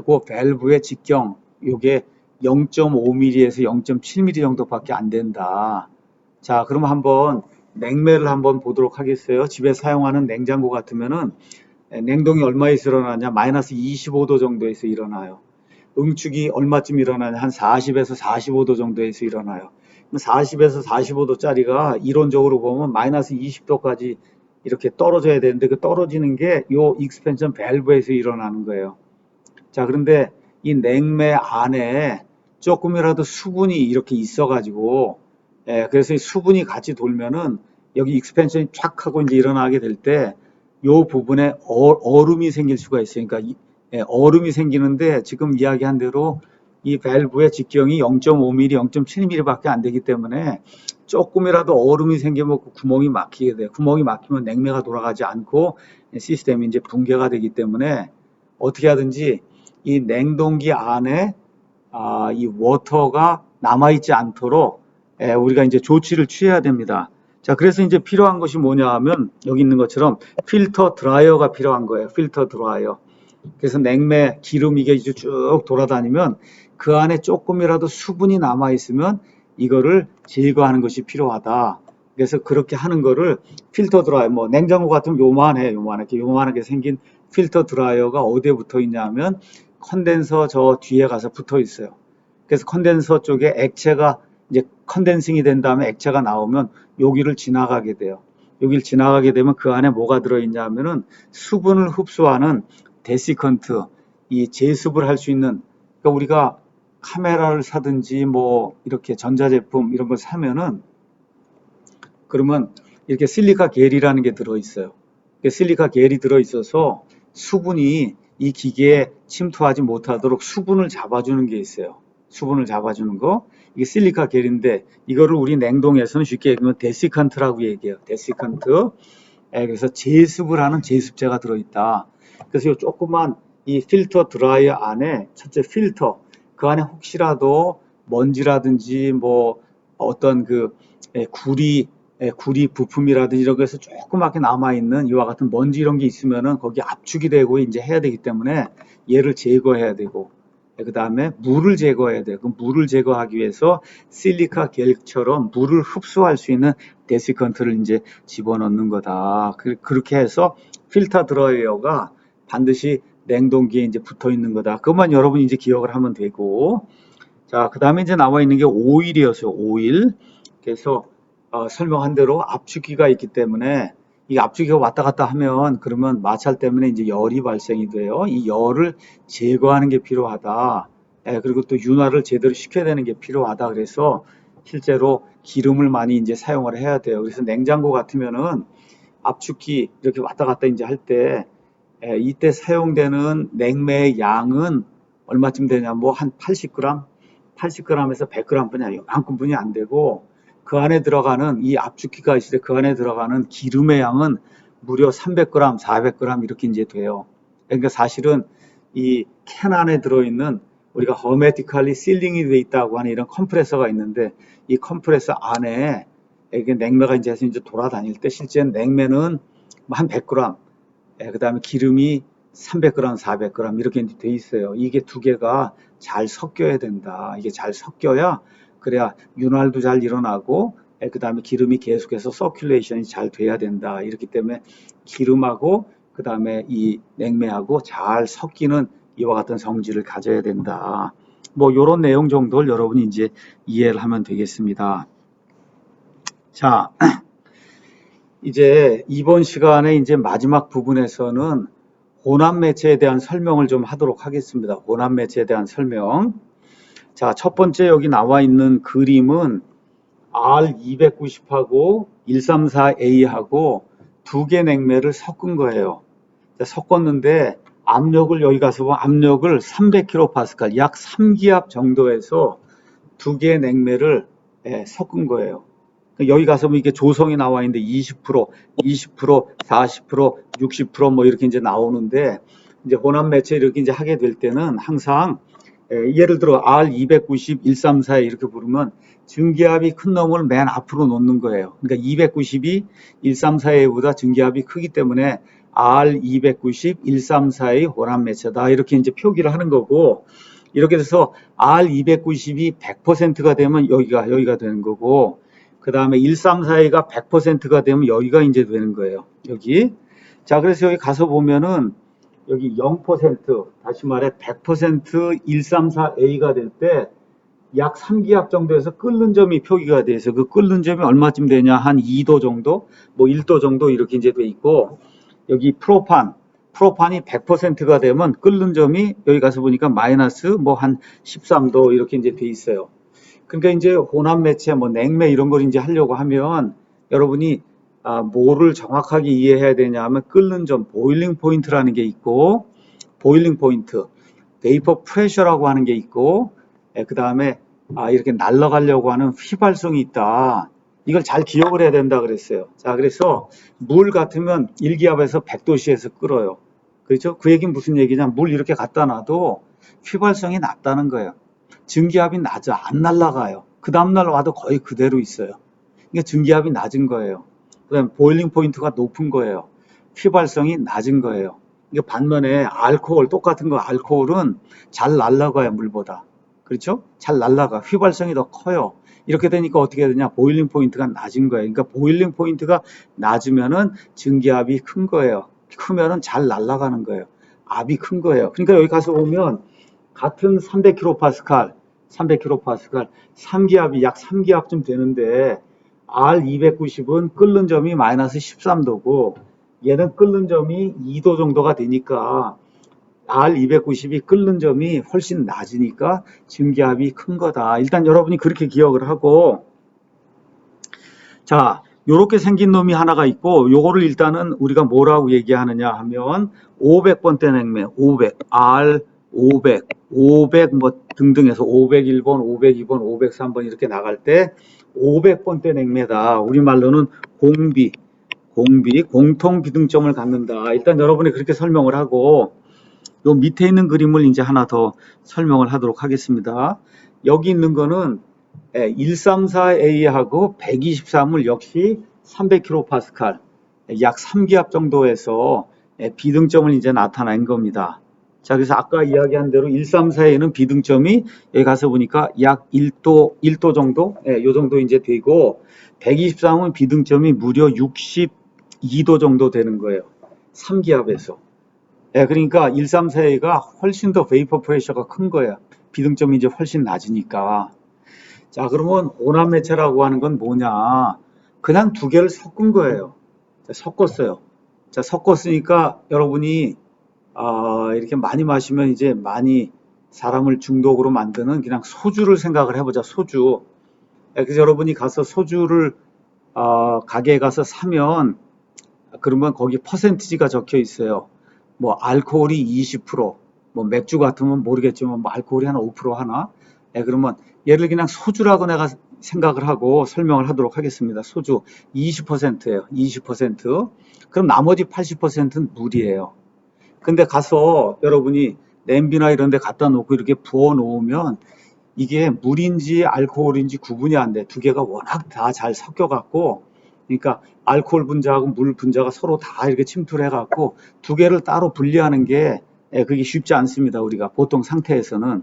그 밸브의 직경 요게 0.5mm에서 0.7mm 정도밖에 안 된다. 자, 그럼 한번 냉매를 한번 보도록 하겠어요. 집에 사용하는 냉장고 같으면은 냉동이 얼마에서 일어나냐? 마이너스 25도 정도에서 일어나요. 응축이 얼마쯤 일어나냐? 한 40에서 45도 정도에서 일어나요. 40에서 45도짜리가 이론적으로 보면 마이너스 20도까지 이렇게 떨어져야 되는데 그 떨어지는 게 요 익스펜션 밸브에서 일어나는 거예요. 자, 그런데 이 냉매 안에 조금이라도 수분이 이렇게 있어가지고, 그래서 이 수분이 같이 돌면은 여기 익스펜션이 쫙 하고 이제 일어나게 될 때, 요 부분에 얼음이 생길 수가 있어요. 그러니까 얼음이 생기는데 지금 이야기한 대로 이 밸브의 직경이 0.5mm, 0.7mm 밖에 안 되기 때문에 조금이라도 얼음이 생기면 그 구멍이 막히게 돼요. 구멍이 막히면 냉매가 돌아가지 않고 시스템이 이제 붕괴가 되기 때문에 어떻게 하든지 이 냉동기 안에 이 워터가 남아있지 않도록 우리가 이제 조치를 취해야 됩니다. 자, 그래서 이제 필요한 것이 뭐냐 하면 여기 있는 것처럼 필터 드라이어가 필요한 거예요. 필터 드라이어. 그래서 냉매, 기름 이게 이제 쭉 돌아다니면 그 안에 조금이라도 수분이 남아있으면 이거를 제거하는 것이 필요하다. 그래서 그렇게 하는 거를 필터 드라이어, 뭐 냉장고 같으면 요만하게 생긴 필터 드라이어가 어디에 붙어 있냐면 컨덴서 저 뒤에 가서 붙어 있어요. 그래서 컨덴서 쪽에 액체가 이제 컨덴싱이 된 다음에 액체가 나오면 여기를 지나가게 돼요. 여기를 지나가게 되면 그 안에 뭐가 들어있냐면은 수분을 흡수하는 데시컨트, 이 제습을 할 수 있는, 그러니까 우리가 카메라를 사든지 뭐 이렇게 전자제품 이런 걸 사면은 그러면 이렇게 실리카 겔이라는 게 들어있어요. 실리카 겔이 들어있어서 수분이 이 기계에 침투하지 못하도록 수분을 잡아주는 게 있어요. 수분을 잡아주는 거. 이게 실리카 겔인데 이거를 우리 냉동에서는 쉽게 얘기하면 데시컨트라고 얘기해요. 데시컨트. 그래서 제습을 하는 제습제가 들어있다. 그래서 이 조그만 이 필터 드라이어 안에 첫째 필터, 그 안에 혹시라도 먼지라든지 뭐 어떤 그 구리 부품이라든지 이런 것에서 조그맣게 남아있는 이와 같은 먼지 이런 게 있으면은 거기 압축이 되고 이제 해야 되기 때문에 얘를 제거해야 되고, 그 다음에 물을 제거해야 돼요. 그 물을 제거하기 위해서 실리카 겔처럼 물을 흡수할 수 있는 데시컨트를 이제 집어넣는 거다. 그렇게 해서 필터 드라이어가 반드시 냉동기에 이제 붙어 있는 거다. 그것만 여러분이 이제 기억을 하면 되고, 자, 그 다음에 이제 나와 있는 게 오일이었어요. 오일. 그래서 설명한 대로 압축기가 있기 때문에 이 압축기가 왔다 갔다 하면 그러면 마찰 때문에 이제 열이 발생이 돼요. 이 열을 제거하는 게 필요하다. 그리고 또 윤활을 제대로 시켜야 되는 게 필요하다. 그래서 실제로 기름을 많이 이제 사용을 해야 돼요. 그래서 냉장고 같으면은 압축기 이렇게 왔다 갔다 이제 할 때 이때 사용되는 냉매의 양은 얼마쯤 되냐? 뭐 한 80g, 80g에서 100g 뿐이야. 요만큼뿐이 안 되고 그 안에 들어가는 이 압축기가 있을 때 그 안에 들어가는 기름의 양은 무려 300g, 400g 이렇게 이제 돼요. 그러니까 사실은 이 캔 안에 들어있는 우리가 허메티컬리 실링이 돼 있다고 하는 이런 컴프레서가 있는데 이 컴프레서 안에 이게 냉매가 이제 돌아다닐 때 실제 냉매는 한 100g, 그 다음에 기름이 300g, 400g 이렇게 돼 있어요. 이게 두 개가 잘 섞여야 된다. 이게 잘 섞여야 그래야 윤활도 잘 일어나고 그 다음에 기름이 계속해서 서큘레이션이 잘 돼야 된다. 이렇기 때문에 기름하고 그 다음에 이 냉매하고 잘 섞이는 이와 같은 성질을 가져야 된다. 뭐 이런 내용 정도를 여러분이 이제 이해를 하면 되겠습니다. 자, 이제 이번 시간에 이제 마지막 부분에서는 혼합 매체에 대한 설명을 좀 하도록 하겠습니다. 혼합 매체에 대한 설명. 자, 첫 번째 여기 나와 있는 그림은 R290하고 134A하고 두 개 냉매를 섞은 거예요. 섞었는데 압력을 여기 가서 보면 압력을 300kPa, 약 3기압 정도에서 두 개의 냉매를 섞은 거예요. 여기 가서 보면 이게 조성이 나와 있는데 20%, 20%, 40%, 60%뭐 이렇게 이제 나오는데 이제 혼합 매체 이렇게 이제 하게 될 때는 항상 예를 들어 R290, 134 이렇게 부르면 증기압이 큰 놈을 맨 앞으로 놓는 거예요. 그러니까 290이 134A보다 증기압이 크기 때문에 R290, 134의 혼합 매체다 이렇게 이제 표기를 하는 거고 이렇게 돼서 R290이 100%가 되면 여기가 되는 거고, 그 다음에 1342가 100%가 되면 여기가 이제 되는 거예요. 여기. 자, 그래서 여기 가서 보면은 여기 0%, 다시 말해 100% 134A가 될 때 약 3기압 정도에서 끓는 점이 표기가 돼서 그 끓는 점이 얼마쯤 되냐? 한 2도 정도? 뭐 1도 정도 이렇게 이제 돼 있고, 여기 프로판이 100%가 되면 끓는 점이 여기 가서 보니까 마이너스 뭐 한 13도 이렇게 이제 돼 있어요. 그러니까 이제 혼합 매체, 뭐 냉매 이런 걸 이제 하려고 하면 여러분이 뭐를 정확하게 이해해야 되냐 하면 끓는 점, 보일링 포인트라는 게 있고, 보일링 포인트, 베이퍼 프레셔라고 하는 게 있고, 그 다음에 이렇게 날아가려고 하는 휘발성이 있다. 이걸 잘 기억을 해야 된다 그랬어요. 자, 그래서 물 같으면 1기압에서 100도씨에서 끓어요. 그렇죠? 그 얘기는 무슨 얘기냐? 물 이렇게 갖다 놔도 휘발성이 낮다는 거예요. 증기압이 낮아. 안 날아가요. 그 다음날 와도 거의 그대로 있어요. 이게 증기압이 낮은 거예요. 그 다음에 보일링 포인트가 높은 거예요. 휘발성이 낮은 거예요. 이게 반면에 알코올, 똑같은 거 알코올은 잘 날아가요, 물보다. 그렇죠? 잘 날아가. 휘발성이 더 커요. 이렇게 되니까 어떻게 되냐? 보일링 포인트가 낮은 거예요. 그러니까 보일링 포인트가 낮으면은 증기압이 큰 거예요. 크면은 잘 날아가는 거예요. 압이 큰 거예요. 그러니까 여기 가서 보면 같은 300kPa, 3기압이 약 3기압쯤 되는데 R290은 끓는 점이 마이너스 13도고 얘는 끓는 점이 2도 정도가 되니까 R290이 끓는 점이 훨씬 낮으니까 증기압이 큰 거다. 일단 여러분이 그렇게 기억을 하고, 자, 요렇게 생긴 놈이 하나가 있고, 요거를 일단은 우리가 뭐라고 얘기하느냐 하면 500번대 냉매, 500, R500, 500 뭐 등등 해서 501번, 502번, 503번 이렇게 나갈 때 500번대 냉매다. 우리말로는 공비, 공통 비등점을 갖는다. 일단 여러분이 그렇게 설명을 하고, 요 밑에 있는 그림을 이제 하나 더 설명을 하도록 하겠습니다. 여기 있는 거는 134A하고 123을 역시 300kPa, 약 3기압 정도에서 비등점을 이제 나타낸 겁니다. 자, 그래서 아까 이야기한 대로 134A는 비등점이 여기 가서 보니까 약 1도 정도? 요 정도 이제 되고, 123은 비등점이 무려 62도 정도 되는 거예요. 3기압에서. 그러니까 134A가 훨씬 더 베이퍼 프레셔가 큰 거야. 비등점이 이제 훨씬 낮으니까. 자, 그러면 혼합 매체라고 하는 건 뭐냐? 그냥 두 개를 섞은 거예요. 자, 섞었어요. 자, 섞었으니까 여러분이 이렇게 많이 마시면 이제 많이 사람을 중독으로 만드는 그냥 소주를 생각을 해보자. 소주. 그래서 여러분이 가서 소주를 가게에 가서 사면 그러면 거기 퍼센티지가 적혀 있어요. 뭐 알코올이 20%, 뭐 맥주 같으면 모르겠지만 뭐 알코올이 한 5% 하나. 그러면 얘를 그냥 소주라고 내가 생각을 하고 설명을 하도록 하겠습니다. 소주 20%예요. 20%. 그럼 나머지 80%는 물이에요. 근데 가서 여러분이 냄비나 이런 데 갖다 놓고 이렇게 부어 놓으면 이게 물인지 알코올인지 구분이 안 돼. 두 개가 워낙 다 잘 섞여 갖고, 그러니까 알코올 분자하고 물 분자가 서로 다 이렇게 침투를 해갖고 두 개를 따로 분리하는 게 그게 쉽지 않습니다. 우리가 보통 상태에서는.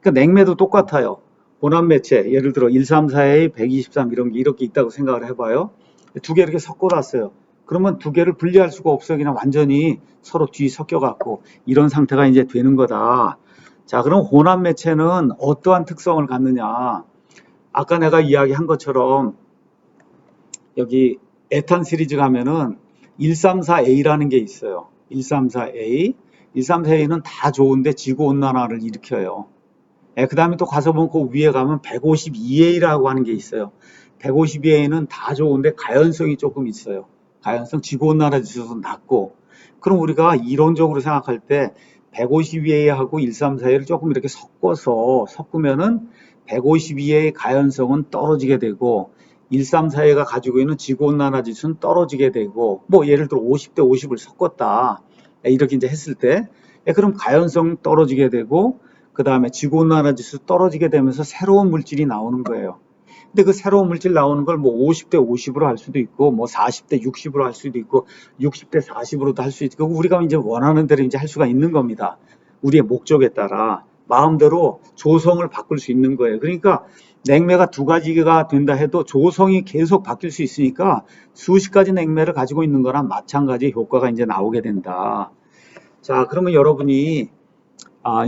그러니까 냉매도 똑같아요. 혼합 매체, 예를 들어 134A, 123 이런 게 이렇게 있다고 생각을 해봐요. 두 개 이렇게 섞어놨어요. 그러면 두 개를 분리할 수가 없어요. 그냥 완전히 서로 뒤 섞여갖고 이런 상태가 이제 되는 거다. 자, 그럼 혼합 매체는 어떠한 특성을 갖느냐? 아까 내가 이야기한 것처럼 여기 에탄 시리즈 가면은 134A라는 게 있어요. 134A. 134A는 다 좋은데 지구온난화를 일으켜요. 그 다음에 또 가서 보면 그 위에 가면 152A라고 하는 게 있어요. 152A는 다 좋은데 가연성이 조금 있어요. 가연성 지구온난화 지수도 낮고. 그럼 우리가 이론적으로 생각할 때 152A하고 134A를 조금 이렇게 섞으면은 152A의 가연성은 떨어지게 되고 134A가 가지고 있는 지구온난화 지수는 떨어지게 되고, 뭐 예를 들어 50대 50을 섞었다 이렇게 이제 했을 때 그럼 가연성 떨어지게 되고 그 다음에 지구온난화 지수 떨어지게 되면서 새로운 물질이 나오는 거예요. 근데 그 새로운 물질 나오는 걸 뭐 50대 50으로 할 수도 있고 뭐 40대 60으로 할 수도 있고 60대 40으로도 할 수 있고 우리가 이제 원하는 대로 이제 할 수가 있는 겁니다. 우리의 목적에 따라. 마음대로 조성을 바꿀 수 있는 거예요. 그러니까 냉매가 두 가지가 된다 해도 조성이 계속 바뀔 수 있으니까 수십 가지 냉매를 가지고 있는 거랑 마찬가지 효과가 이제 나오게 된다. 자, 그러면 여러분이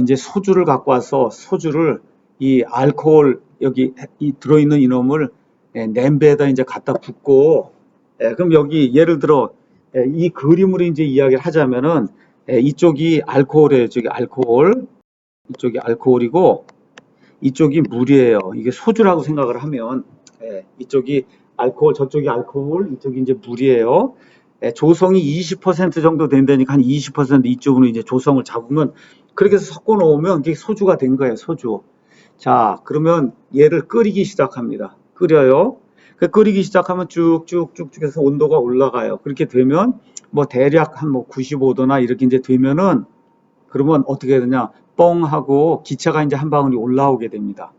이제 소주를 갖고 와서 소주를 이 알코올 여기 이 들어있는 이놈을 냄비에다 이제 갖다 붓고 그럼 여기 예를 들어 이 그림으로 이제 이야기를 하자면은 이쪽이 알코올이에요. 이쪽이 알코올이고 이쪽이 물이에요. 이게 소주라고 생각을 하면 이쪽이 알코올, 저쪽이 알코올, 이쪽이 이제 물이에요. 조성이 20% 정도 된다니까 한 20% 이쪽으로 이제 조성을 잡으면 그렇게 해서 섞어 놓으면 이게 소주가 된 거예요. 소주. 자, 그러면 얘를 끓이기 시작합니다. 끓여요. 끓이기 시작하면 쭉쭉쭉쭉 해서 온도가 올라가요. 그렇게 되면 뭐 대략 한 뭐 95도나 이렇게 이제 되면은 그러면 어떻게 되냐? 뻥 하고 기차가 이제 한 방울이 올라오게 됩니다.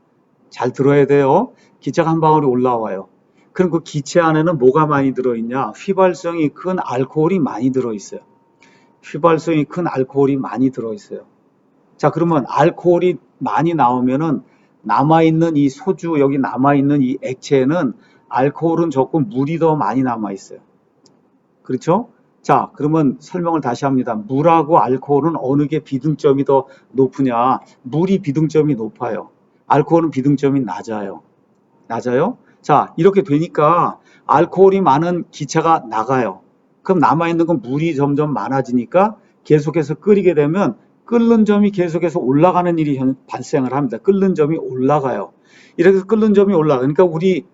잘 들어야 돼요. 기차가 한 방울이 올라와요. 그럼 그 기체 안에는 뭐가 많이 들어있냐? 휘발성이 큰 알코올이 많이 들어있어요. 휘발성이 큰 알코올이 많이 들어있어요. 자, 그러면 알코올이 많이 나오면은 남아있는 이 소주, 여기 남아있는 이 액체에는 알코올은 적고 물이 더 많이 남아있어요. 그렇죠? 자, 그러면 설명을 다시 합니다. 물하고 알코올은 어느 게 비등점이 더 높으냐? 물이 비등점이 높아요. 알코올은 비등점이 낮아요. 낮아요? 자, 이렇게 되니까 알코올이 많은 기차가 나가요. 그럼 남아있는 건 물이 점점 많아지니까 계속해서 끓이게 되면 끓는 점이 계속해서 올라가는 일이 발생을 합니다. 끓는 점이 올라가요. 이렇게 해서 끓는 점이 올라가. 그러니까 우리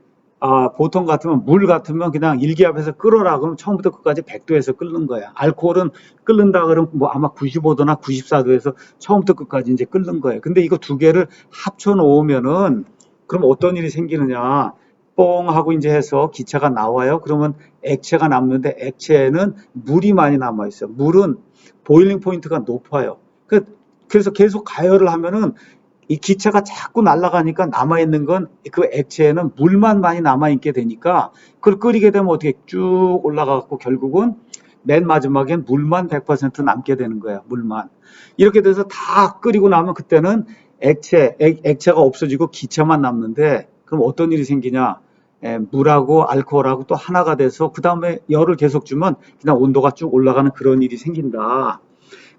보통 같으면 물 같으면 그냥 일기압에서 끓어라 그러면 처음부터 끝까지 100도에서 끓는 거야. 알코올은 끓는다 그러면 뭐 아마 95도나 94도에서 처음부터 끝까지 이제 끓는 거예요. 근데 이거 두 개를 합쳐 놓으면은 그럼 어떤 일이 생기느냐? 뽕 하고 이제 해서 기차가 나와요. 그러면 액체가 남는데 액체에는 물이 많이 남아 있어요. 물은 보일링 포인트가 높아요. 그래서 계속 가열을 하면은 이 기차가 자꾸 날아가니까 남아있는 건 그 액체에는 물만 많이 남아있게 되니까 그걸 끓이게 되면 어떻게 쭉 올라가고 결국은 맨 마지막엔 물만 100% 남게 되는 거야. 물만. 이렇게 돼서 다 끓이고 나면 그때는 액체가 없어지고 기차만 남는데 그럼 어떤 일이 생기냐? 물하고 알코올하고 또 하나가 돼서 그 다음에 열을 계속 주면 그냥 온도가 쭉 올라가는 그런 일이 생긴다.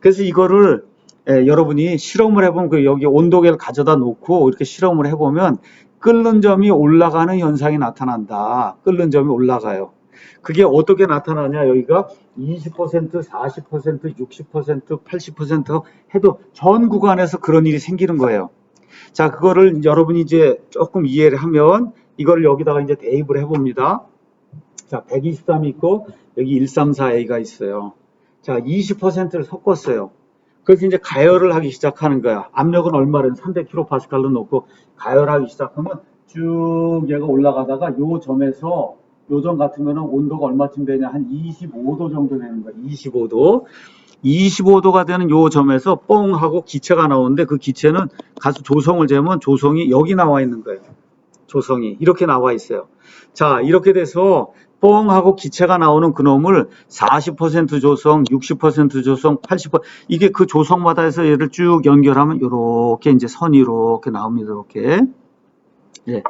그래서 이거를 여러분이 실험을 해보면 여기 온도계를 가져다 놓고 이렇게 실험을 해보면 끓는 점이 올라가는 현상이 나타난다. 끓는 점이 올라가요. 그게 어떻게 나타나냐? 여기가 20%, 40%, 60%, 80% 해도 전 구간에서 그런 일이 생기는 거예요. 자, 그거를 여러분이 이제 조금 이해를 하면 이걸 여기다가 이제 대입을 해봅니다. 자, 123이 있고 여기 134A가 있어요. 자, 20%를 섞었어요. 그래서 이제 가열을 하기 시작하는 거야. 압력은 얼마를 300kPa로 놓고 가열하기 시작하면 쭉 얘가 올라가다가 요 점에서 요점 같으면은 온도가 얼마쯤 되냐? 한 25도 정도 되는 거야. 25도. 25도가 되는 요 점에서 뻥 하고 기체가 나오는데 그 기체는 가서 조성을 재면 조성이 여기 나와 있는 거예요. 조성이 이렇게 나와 있어요. 자, 이렇게 돼서 뻥 하고 기체가 나오는 그놈을 40% 조성, 60% 조성, 80% 이게 그 조성마다 해서 얘를 쭉 연결하면 이렇게 이제 선이 이렇게 나옵니다. 이렇게. 예.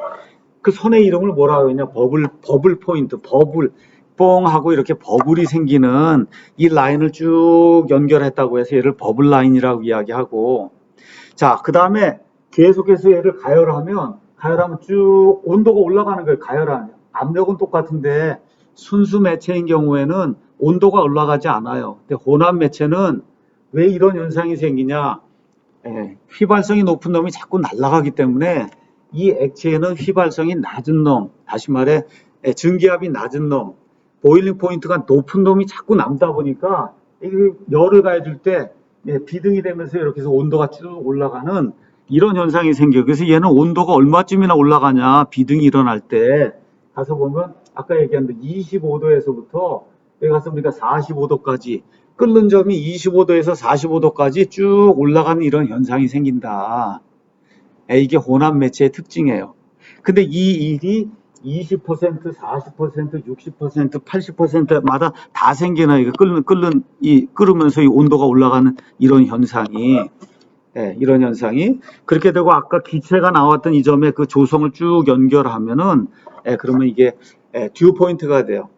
그 선의 이름을 뭐라고 하냐? 버블 포인트, 버블. 뻥 하고 이렇게 버블이 생기는 이 라인을 쭉 연결했다고 해서 얘를 버블 라인이라고 이야기하고 자, 그 다음에 계속해서 얘를 가열하면 쭉 온도가 올라가는 거예요. 가열하면. 압력은 똑같은데 순수 매체인 경우에는 온도가 올라가지 않아요. 근데 혼합 매체는 왜 이런 현상이 생기냐? 휘발성이 높은 놈이 자꾸 날아가기 때문에 이 액체에는 휘발성이 낮은 놈, 다시 말해 증기압이 낮은 놈, 보일링 포인트가 높은 놈이 자꾸 남다 보니까 열을 가해줄 때 비등이 되면서 이렇게 해서 온도가 쭉 올라가는 이런 현상이 생겨요. 그래서 얘는 온도가 얼마쯤이나 올라가냐, 비등이 일어날 때 가서 보면 아까 얘기한 25도에서부터 여기 가서 우리가 45도까지 끓는 점이 25도에서 45도까지 쭉 올라가는 이런 현상이 생긴다. 이게 혼합 매체의 특징이에요. 근데 이 일이 20%, 40%, 60%, 80%마다 다 생기나 이거 끓으면서 이 온도가 올라가는 이런 현상이. 예, 이런 현상이 그렇게 되고 아까 기체가 나왔던 이 점에 그 조성을 쭉 연결하면은 그러면 이게 듀 포인트가 돼요.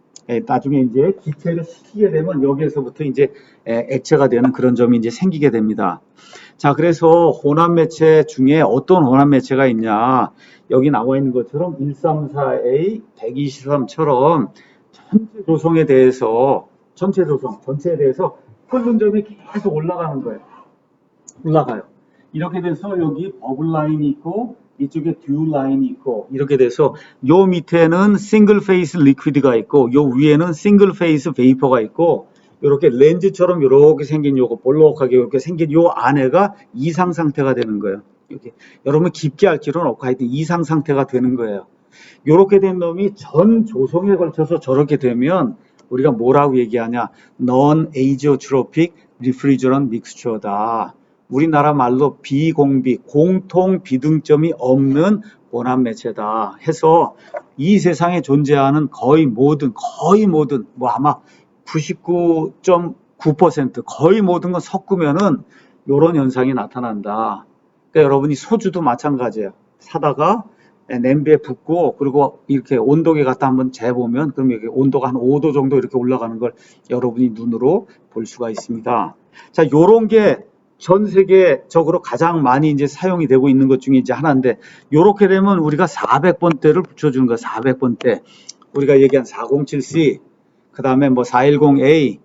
나중에 이제 기체를 식히게 되면 여기에서부터 이제 액체가 되는 그런 점이 이제 생기게 됩니다. 자, 그래서 혼합 매체 중에 어떤 혼합 매체가 있냐? 여기 나와 있는 것처럼 134A 123처럼 전체 조성에 대해서 전체 조성 전체에 대해서 끓는 점이 계속 올라가는 거예요. 올라가요. 이렇게 돼서 여기 버블 라인이 있고 이쪽에 듀 라인이 있고 이렇게 돼서 요 밑에는 싱글 페이스 리퀴드가 있고 요 위에는 싱글 페이스 베이퍼가 있고 이렇게 렌즈처럼 이렇게 생긴 요거 볼록하게 이렇게 생긴 요 안에가 이상 상태가 되는 거예요. 이렇게 여러분 깊게 알 필요는 없고 하여튼 이상 상태가 되는 거예요. 이렇게 된 놈이 전 조성에 걸쳐서 저렇게 되면 우리가 뭐라고 얘기하냐? non-azeotropic refrigerant mixture다. 우리나라 말로 비공비, 공통 비등점이 없는 혼합 매체다 해서 이 세상에 존재하는 거의 모든 뭐 아마 99.9% 거의 모든 건 섞으면은 이런 현상이 나타난다. 그러니까 여러분이 소주도 마찬가지예요. 사다가 냄비에 붓고 그리고 이렇게 온도계 갖다 한번 재보면 그럼 여기 온도가 한 5도 정도 이렇게 올라가는 걸 여러분이 눈으로 볼 수가 있습니다. 자, 요런 게 전 세계적으로 가장 많이 이제 사용이 되고 있는 것 중에 이제 하나인데 요렇게 되면 우리가 400번대를 붙여주는 거야. 400번대. 우리가 얘기한 407C 그 다음에 뭐 410A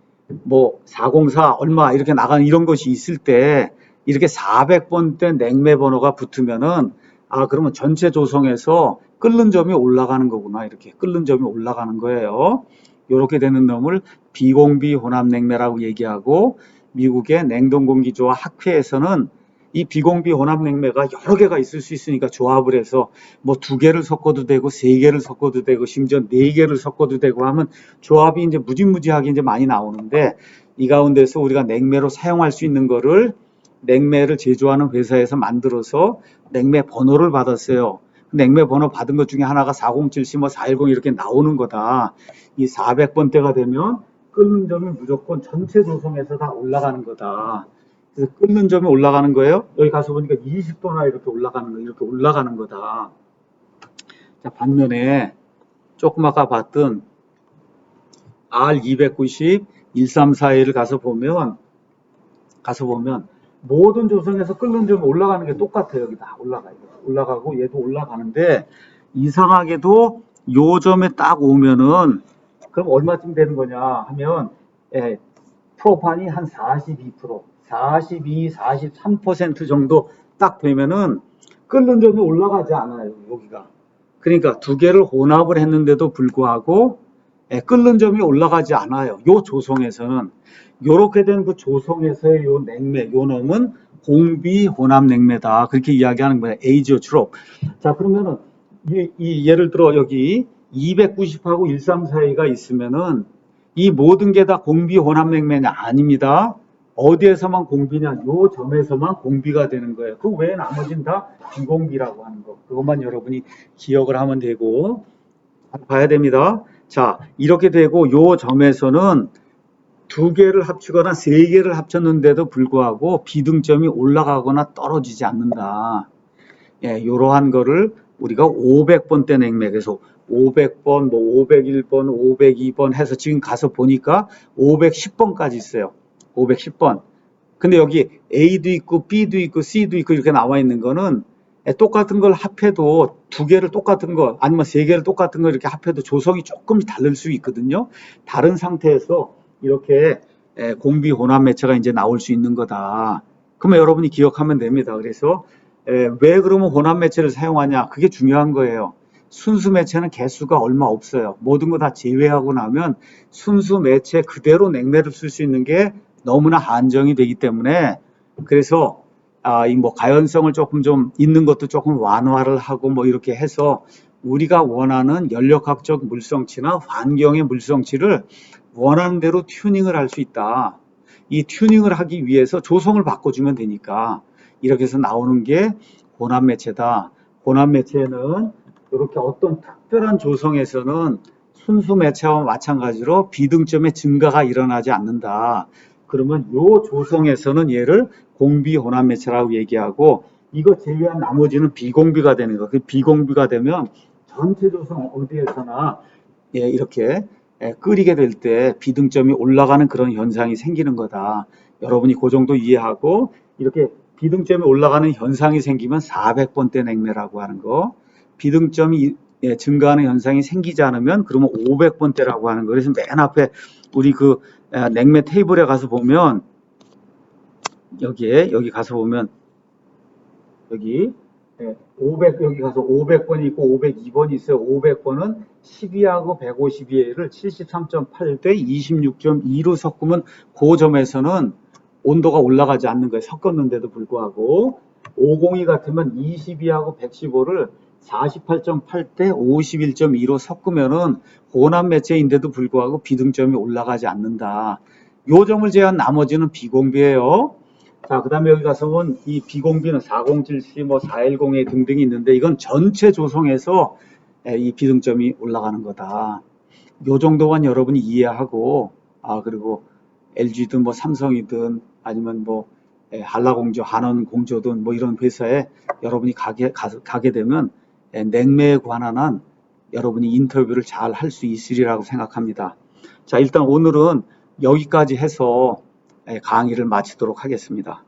뭐 404 얼마 이렇게 나가는 이런 것이 있을 때 이렇게 400번대 냉매 번호가 붙으면은 아, 그러면 전체 조성에서 끓는 점이 올라가는 거구나. 이렇게 끓는 점이 올라가는 거예요. 이렇게 되는 놈을 비공비 혼합냉매라고 얘기하고 미국의 냉동공기조화 학회에서는 이 비공비 혼합냉매가 여러 개가 있을 수 있으니까 조합을 해서 뭐 2개를 섞어도 되고 3개를 섞어도 되고 심지어 4개를 섞어도 되고 하면 조합이 이제 무지무지하게 이제 많이 나오는데 이 가운데서 우리가 냉매로 사용할 수 있는 거를 냉매를 제조하는 회사에서 만들어서 냉매 번호를 받았어요. 냉매 번호 받은 것 중에 하나가 407C 뭐 410 이렇게 나오는 거다. 이 400번대가 되면 끓는 점이 무조건 전체 조성에서 다 올라가는 거다. 그래서 끓는 점이 올라가는 거예요. 여기 가서 보니까 20도나 이렇게 올라가는 거, 이렇게 올라가는 거다. 자, 반면에 조금 아까 봤던 R290 134A를 가서 보면 모든 조성에서 끓는 점이 올라가는 게 똑같아요. 여기 다 올라가요. 올라가고 얘도 올라가는데 이상하게도 요 점에 딱 오면은 그럼 얼마쯤 되는 거냐 하면 프로판이 한 42%, 42, 43% 정도 딱 되면은 끓는 점이 올라가지 않아요. 여기가. 그러니까 2개를 혼합을 했는데도 불구하고 끓는 점이 올라가지 않아요. 요 조성에서는. 요렇게 된 그 조성에서의 요 냉매, 요 놈은 공비 혼합 냉매다. 그렇게 이야기하는 거예요. 에이지오트롭. 자, 그러면은 예를 들어 여기 290하고 134A가 있으면은 이 모든 게 다 공비 혼합 냉매냐? 아닙니다. 어디에서만 공비냐? 요 점에서만 공비가 되는 거예요. 그 외에 나머지는 다 비공비라고 하는 거. 그것만 여러분이 기억을 하면 되고 봐야 됩니다. 자, 이렇게 되고 요 점에서는 2개를 합치거나 3개를 합쳤는데도 불구하고 비등점이 올라가거나 떨어지지 않는다. 예, 이러한 거를 우리가 500번대 냉매, 그래서 500번, 뭐 501번, 502번 해서 지금 가서 보니까 510번까지 있어요. 510번. 근데 여기 A도 있고 B도 있고 C도 있고 이렇게 나와 있는 거는 똑같은 걸 합해도 2개를 똑같은 거 아니면 3개를 똑같은 거 이렇게 합해도 조성이 조금 다를 수 있거든요. 다른 상태에서 이렇게 공비 혼합 매체가 이제 나올 수 있는 거다. 그러면 여러분이 기억하면 됩니다. 그래서 왜 그러면 혼합 매체를 사용하냐? 그게 중요한 거예요. 순수 매체는 개수가 얼마 없어요. 모든 거 다 제외하고 나면 순수 매체 그대로 냉매를 쓸 수 있는 게 너무나 한정이 되기 때문에 그래서 이 뭐 가연성을 조금 좀 있는 것도 조금 완화를 하고 뭐 이렇게 해서 우리가 원하는 연력학적 물성치나 환경의 물성치를 원하는 대로 튜닝을 할 수 있다. 이 튜닝을 하기 위해서 조성을 바꿔주면 되니까 이렇게 해서 나오는 게 혼합 매체다. 혼합 매체는 이렇게 어떤 특별한 조성에서는 순수 매체와 마찬가지로 비등점의 증가가 일어나지 않는다. 그러면 요 조성에서는 얘를 공비 혼합 매체라고 얘기하고 이거 제외한 나머지는 비공비가 되는 거. 그 비공비가 되면 전체 조성 어디에서나 예, 이렇게 끓이게 될 때 비등점이 올라가는 그런 현상이 생기는 거다. 여러분이 그 정도 이해하고 이렇게 비등점이 올라가는 현상이 생기면 400번대 냉매라고 하는 거. 비등점이 증가하는 현상이 생기지 않으면 그러면 500번대라고 하는 거. 그래서 맨 앞에 우리 그 냉매 테이블에 가서 보면 여기 가서 보면 여기 500 여기 가서 500번이 있고 502번이 있어요. 500번은 12하고 152를 73.8대 26.2로 섞으면 그 점에서는 온도가 올라가지 않는 거예요. 섞었는데도 불구하고 502 같으면 22하고 115를 48.8대 51.2로 섞으면은 혼합 매체인데도 불구하고 비등점이 올라가지 않는다. 요 점을 제한 나머지는 비공비예요. 자, 그 다음에 여기 가서 보면 이 비공비는 407C, 뭐 410A 등등이 있는데 이건 전체 조성에서 이 비등점이 올라가는 거다. 요 정도만 여러분이 이해하고, 그리고 LG든 뭐 삼성이든 아니면 뭐 한라공조, 한원공조든 뭐 이런 회사에 여러분이 가게 되면 냉매에 관한 한 여러분이 인터뷰를 잘 할 수 있으리라고 생각합니다. 자, 일단 오늘은 여기까지 해서 강의를 마치도록 하겠습니다.